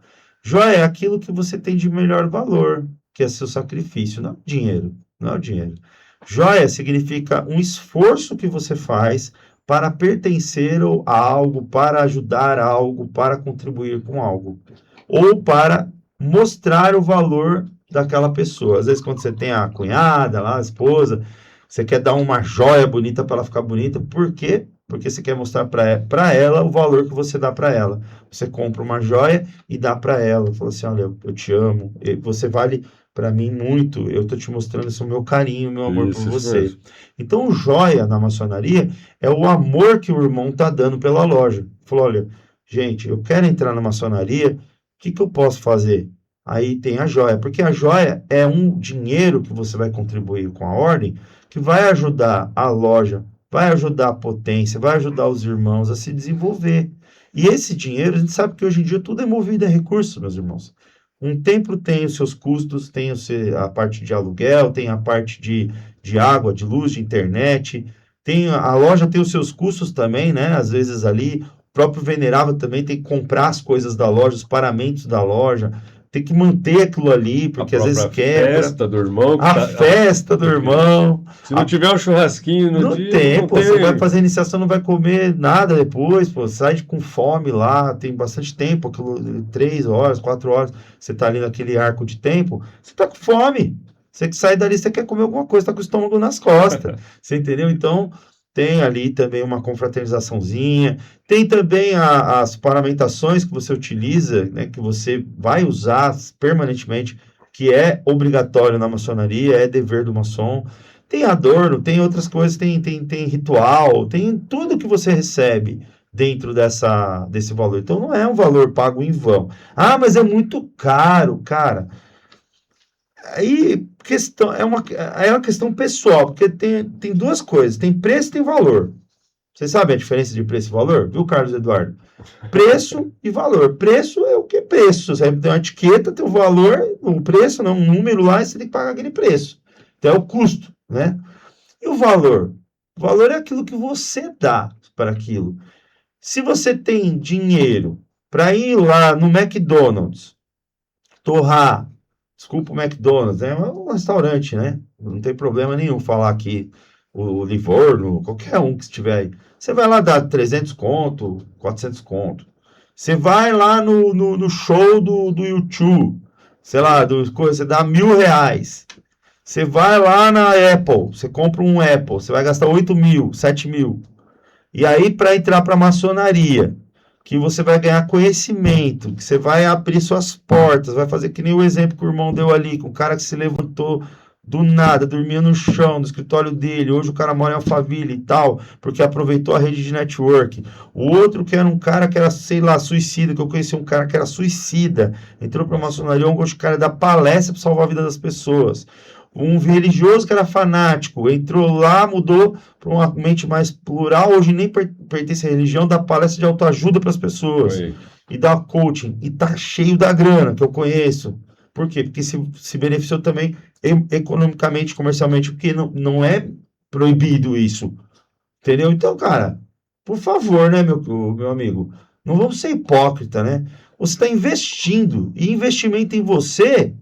Joia é aquilo que você tem de melhor valor, que é seu sacrifício, não é o dinheiro, não é o dinheiro. Joia significa um esforço que você faz para pertencer a algo, para ajudar a algo, para contribuir com algo. Ou para mostrar o valor daquela pessoa. Às vezes, quando você tem a cunhada, lá, a esposa, você quer dar uma joia bonita para ela ficar bonita. Por quê? Porque você quer mostrar para ela o valor que você dá para ela. Você compra uma joia e dá para ela. Fala assim, olha, eu te amo. Você vale para mim muito. Eu estou te mostrando esse meu carinho, meu amor por você. Mesmo. Então, joia na maçonaria é o amor que o irmão está dando pela loja. Falou, olha, gente, eu quero entrar na maçonaria, o que eu posso fazer? Aí tem a joia, porque a joia é um dinheiro que você vai contribuir com a ordem, que vai ajudar a loja, vai ajudar a potência, vai ajudar os irmãos a se desenvolver. E esse dinheiro, a gente sabe que hoje em dia tudo é movido a recursos, meus irmãos. Um templo tem os seus custos, tem a parte de aluguel, tem a parte de água, de luz, de internet, a loja tem os seus custos também, né? Às vezes ali, o próprio venerável também tem que comprar as coisas da loja, os paramentos da loja, tem que manter aquilo ali, porque às vezes quebra. A festa do irmão. Festa do irmão. Se não tiver um churrasquinho no dia, tem, pô, você vai fazer iniciação, não vai comer nada depois, pô, sai com fome lá, tem bastante tempo, 3 horas, 4 horas, você tá ali naquele arco de tempo, você tá com fome. Você que sai dali, você quer comer alguma coisa, tá com o estômago nas costas. Você entendeu? Então, tem ali também uma confraternizaçãozinha. Tem também as paramentações que você utiliza, né, que você vai usar permanentemente, que é obrigatório na maçonaria, é dever do maçom. Tem adorno, tem outras coisas, tem ritual, tem tudo que você recebe dentro desse valor. Então, não é um valor pago em vão. Ah, mas é muito caro, cara. Aí é uma questão pessoal, porque tem duas coisas, tem preço e tem valor. Você sabe a diferença de preço e valor? Viu, Carlos Eduardo? Preço e valor. Preço é o que é preço. Você tem uma etiqueta, tem um valor, um preço, não, um número lá, e você tem que pagar aquele preço. Então é o custo, né? E o valor? O valor é aquilo que você dá para aquilo. Se você tem dinheiro para ir lá no McDonald's, torrar, desculpa o McDonald's, é um restaurante, né? Não tem problema nenhum falar aqui o Livorno, qualquer um que estiver aí. Você vai lá dar 300 conto, 400 conto. Você vai lá no show do YouTube, sei lá, você dá R$1.000. Você vai lá na Apple, você compra um Apple, você vai gastar 8.000, 7.000. E aí, para entrar para a maçonaria, que você vai ganhar conhecimento, que você vai abrir suas portas, vai fazer que nem o exemplo que o irmão deu ali, com o cara que se levantou do nada, dormia no chão do escritório dele, hoje o cara mora em Alphaville e tal, porque aproveitou a rede de network. O outro que era um cara que era, sei lá, suicida, que eu conheci um cara que era suicida, entrou para a maçonaria, o cara dá palestra para salvar a vida das pessoas. Um religioso que era fanático, entrou lá, mudou para uma mente mais plural, hoje nem pertence à religião, dá palestra de autoajuda para as pessoas. Oi. E dá coaching, e tá cheio da grana, que eu conheço. Por quê? Porque se beneficiou também economicamente, comercialmente, porque não é proibido isso. Entendeu? Então, cara, por favor, né, meu amigo, não vamos ser hipócrita, né? Você está investindo, e investimento em você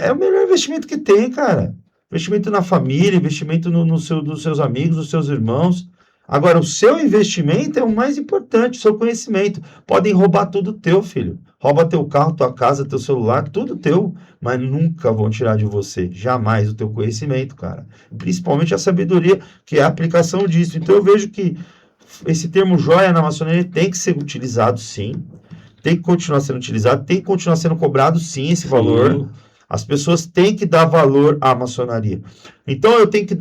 é o melhor investimento que tem, cara. Investimento na família, investimento nos seus amigos, nos seus irmãos. Agora, o seu investimento é o mais importante, o seu conhecimento. Podem roubar tudo teu, filho. Rouba teu carro, tua casa, teu celular, tudo teu. Mas nunca vão tirar de você, jamais, o teu conhecimento, cara. Principalmente a sabedoria, que é a aplicação disso. Então, eu vejo que esse termo joia na maçonaria tem que ser utilizado, sim. Tem que continuar sendo utilizado, tem que continuar sendo cobrado, sim, esse valor. As pessoas têm que dar valor à maçonaria. Então, eu tenho que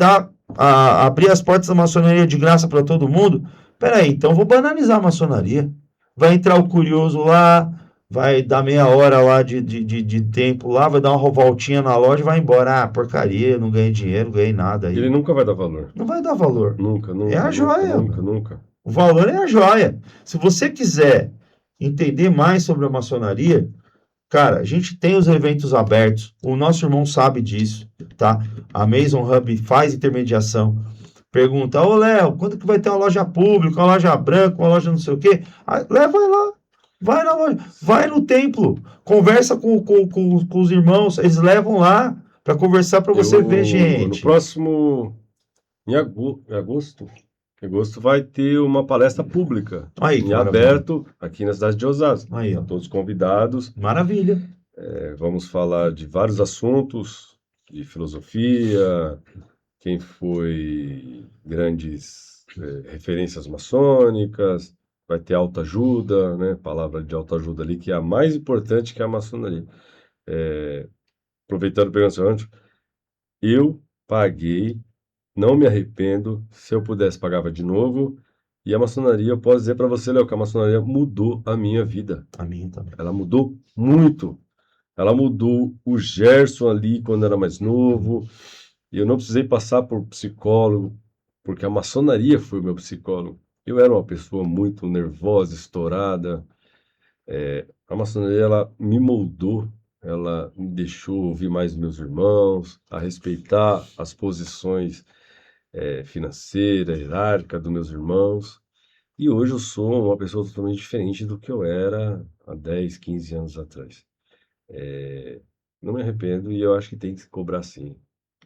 abrir as portas da maçonaria de graça para todo mundo? Peraí, então vou banalizar a maçonaria. Vai entrar o curioso lá, vai dar meia hora lá de tempo lá, vai dar uma voltinha na loja e vai embora. Ah, porcaria, não ganhei dinheiro, não ganhei nada. Aí. Ele nunca vai dar valor. Não vai dar valor. Nunca. É a joia. Nunca. O valor é a joia. Se você quiser entender mais sobre a maçonaria, cara, a gente tem os eventos abertos, o nosso irmão sabe disso, tá? A Mason Hub faz intermediação, pergunta, ô Léo, quando que vai ter uma loja pública, uma loja branca, uma loja não sei o quê? Leva lá, vai na loja, vai no templo, conversa com os irmãos, eles levam lá para conversar, para você ver No gente. próximo, em agosto, vai ter uma palestra pública Aí, em aberto aqui na cidade de Osasco. Aí, ó. Todos convidados. Maravilha. Vamos falar de vários assuntos, de filosofia, quem foi grandes referências maçônicas, vai ter autoajuda, né? Palavra de autoajuda ali, que é a mais importante que a maçonaria. Aproveitando o pergunta antes, eu paguei, não me arrependo, se eu pudesse pagava de novo, e a maçonaria, eu posso dizer para você, Léo, que a maçonaria mudou a minha vida. A minha também. Ela mudou muito. Ela mudou o Gerson ali quando era mais novo, e eu não precisei passar por psicólogo, porque a maçonaria foi o meu psicólogo. Eu era uma pessoa muito nervosa, estourada. A maçonaria, ela me moldou, ela me deixou ouvir mais meus irmãos, a respeitar as posições financeiras, hierárquicas dos meus irmãos. E hoje eu sou uma pessoa totalmente diferente do que eu era há 10, 15 anos atrás. Não me arrependo e eu acho que tem que se cobrar sim.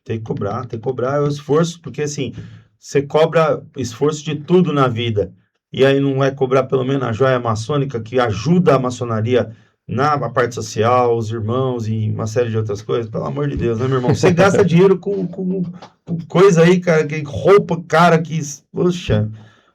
Tem que cobrar o esforço, porque assim, você cobra esforço de tudo na vida, e aí não vai cobrar pelo menos a joia maçônica, que ajuda a maçonaria na parte social, os irmãos e uma série de outras coisas, pelo amor de Deus, né, meu irmão? Você gasta dinheiro com coisa aí, cara, que roupa, cara, que, poxa,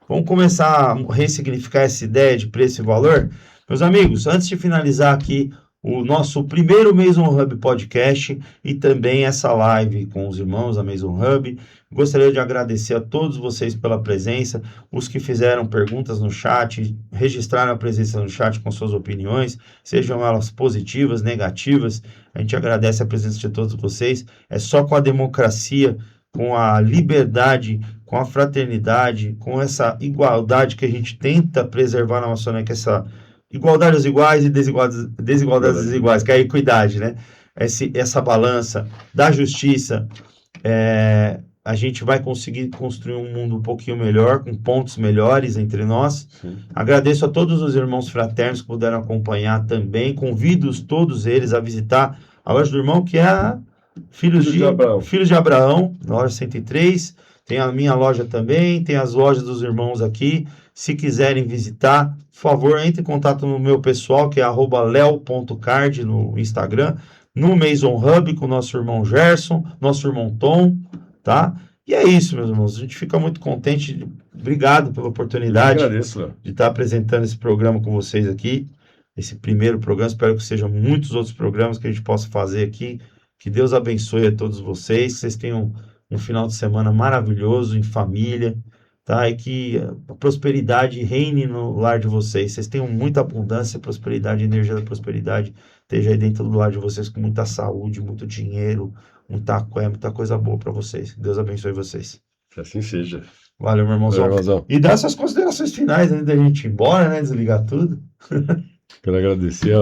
vamos começar a ressignificar essa ideia de preço e valor? Meus amigos, antes de finalizar aqui o nosso primeiro Mason Hub Podcast e também essa live com os irmãos da Mason Hub, gostaria de agradecer a todos vocês pela presença, os que fizeram perguntas no chat, registraram a presença no chat com suas opiniões, sejam elas positivas, negativas, a gente agradece a presença de todos vocês. É só com a democracia, com a liberdade, com a fraternidade, com essa igualdade que a gente tenta preservar na maçonaria, que essa igualdade aos iguais e desigualdades às desiguais, que é a equidade, né? Essa balança da justiça, a gente vai conseguir construir um mundo um pouquinho melhor, com pontos melhores entre nós. Sim. Agradeço a todos os irmãos fraternos que puderam acompanhar também. Convido todos eles a visitar a loja do irmão, que é a Filhos de Abraão, loja 103. Tem a minha loja também, tem as lojas dos irmãos aqui. Se quiserem visitar, por favor, entre em contato no meu pessoal, que é @leo.card no Instagram, no Mason Hub com o nosso irmão Gerson, nosso irmão Tom, tá? E é isso, meus irmãos. A gente fica muito contente. Obrigado pela oportunidade de estar apresentando esse programa com vocês aqui. Esse primeiro programa. Espero que sejam muitos outros programas que a gente possa fazer aqui. Que Deus abençoe a todos vocês. Que vocês tenham um final de semana maravilhoso em família. Tá? E que a prosperidade reine no lar de vocês. Vocês tenham muita abundância, prosperidade, energia da prosperidade esteja aí dentro do lar de vocês com muita saúde, muito dinheiro, muita coisa boa para vocês. Deus abençoe vocês. Que assim seja. Valeu, meu irmãozão. E dá essas considerações finais antes da gente ir embora, né? Desligar tudo. Quero agradecer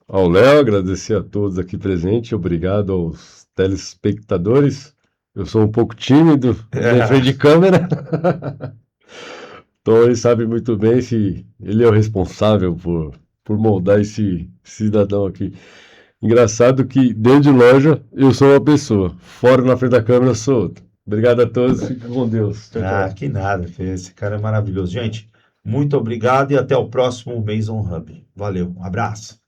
ao Léo, agradecer a todos aqui presentes. Obrigado aos telespectadores. Eu sou um pouco tímido na frente de câmera. Então ele sabe muito bem se ele é o responsável por moldar esse cidadão aqui. Engraçado que dentro de loja eu sou uma pessoa, fora na frente da câmera eu sou outra. Obrigado a todos, fiquem com Deus. Tchau, tchau. Que nada, esse cara é maravilhoso. Gente, muito obrigado e até o próximo Mason Hub. Valeu, um abraço.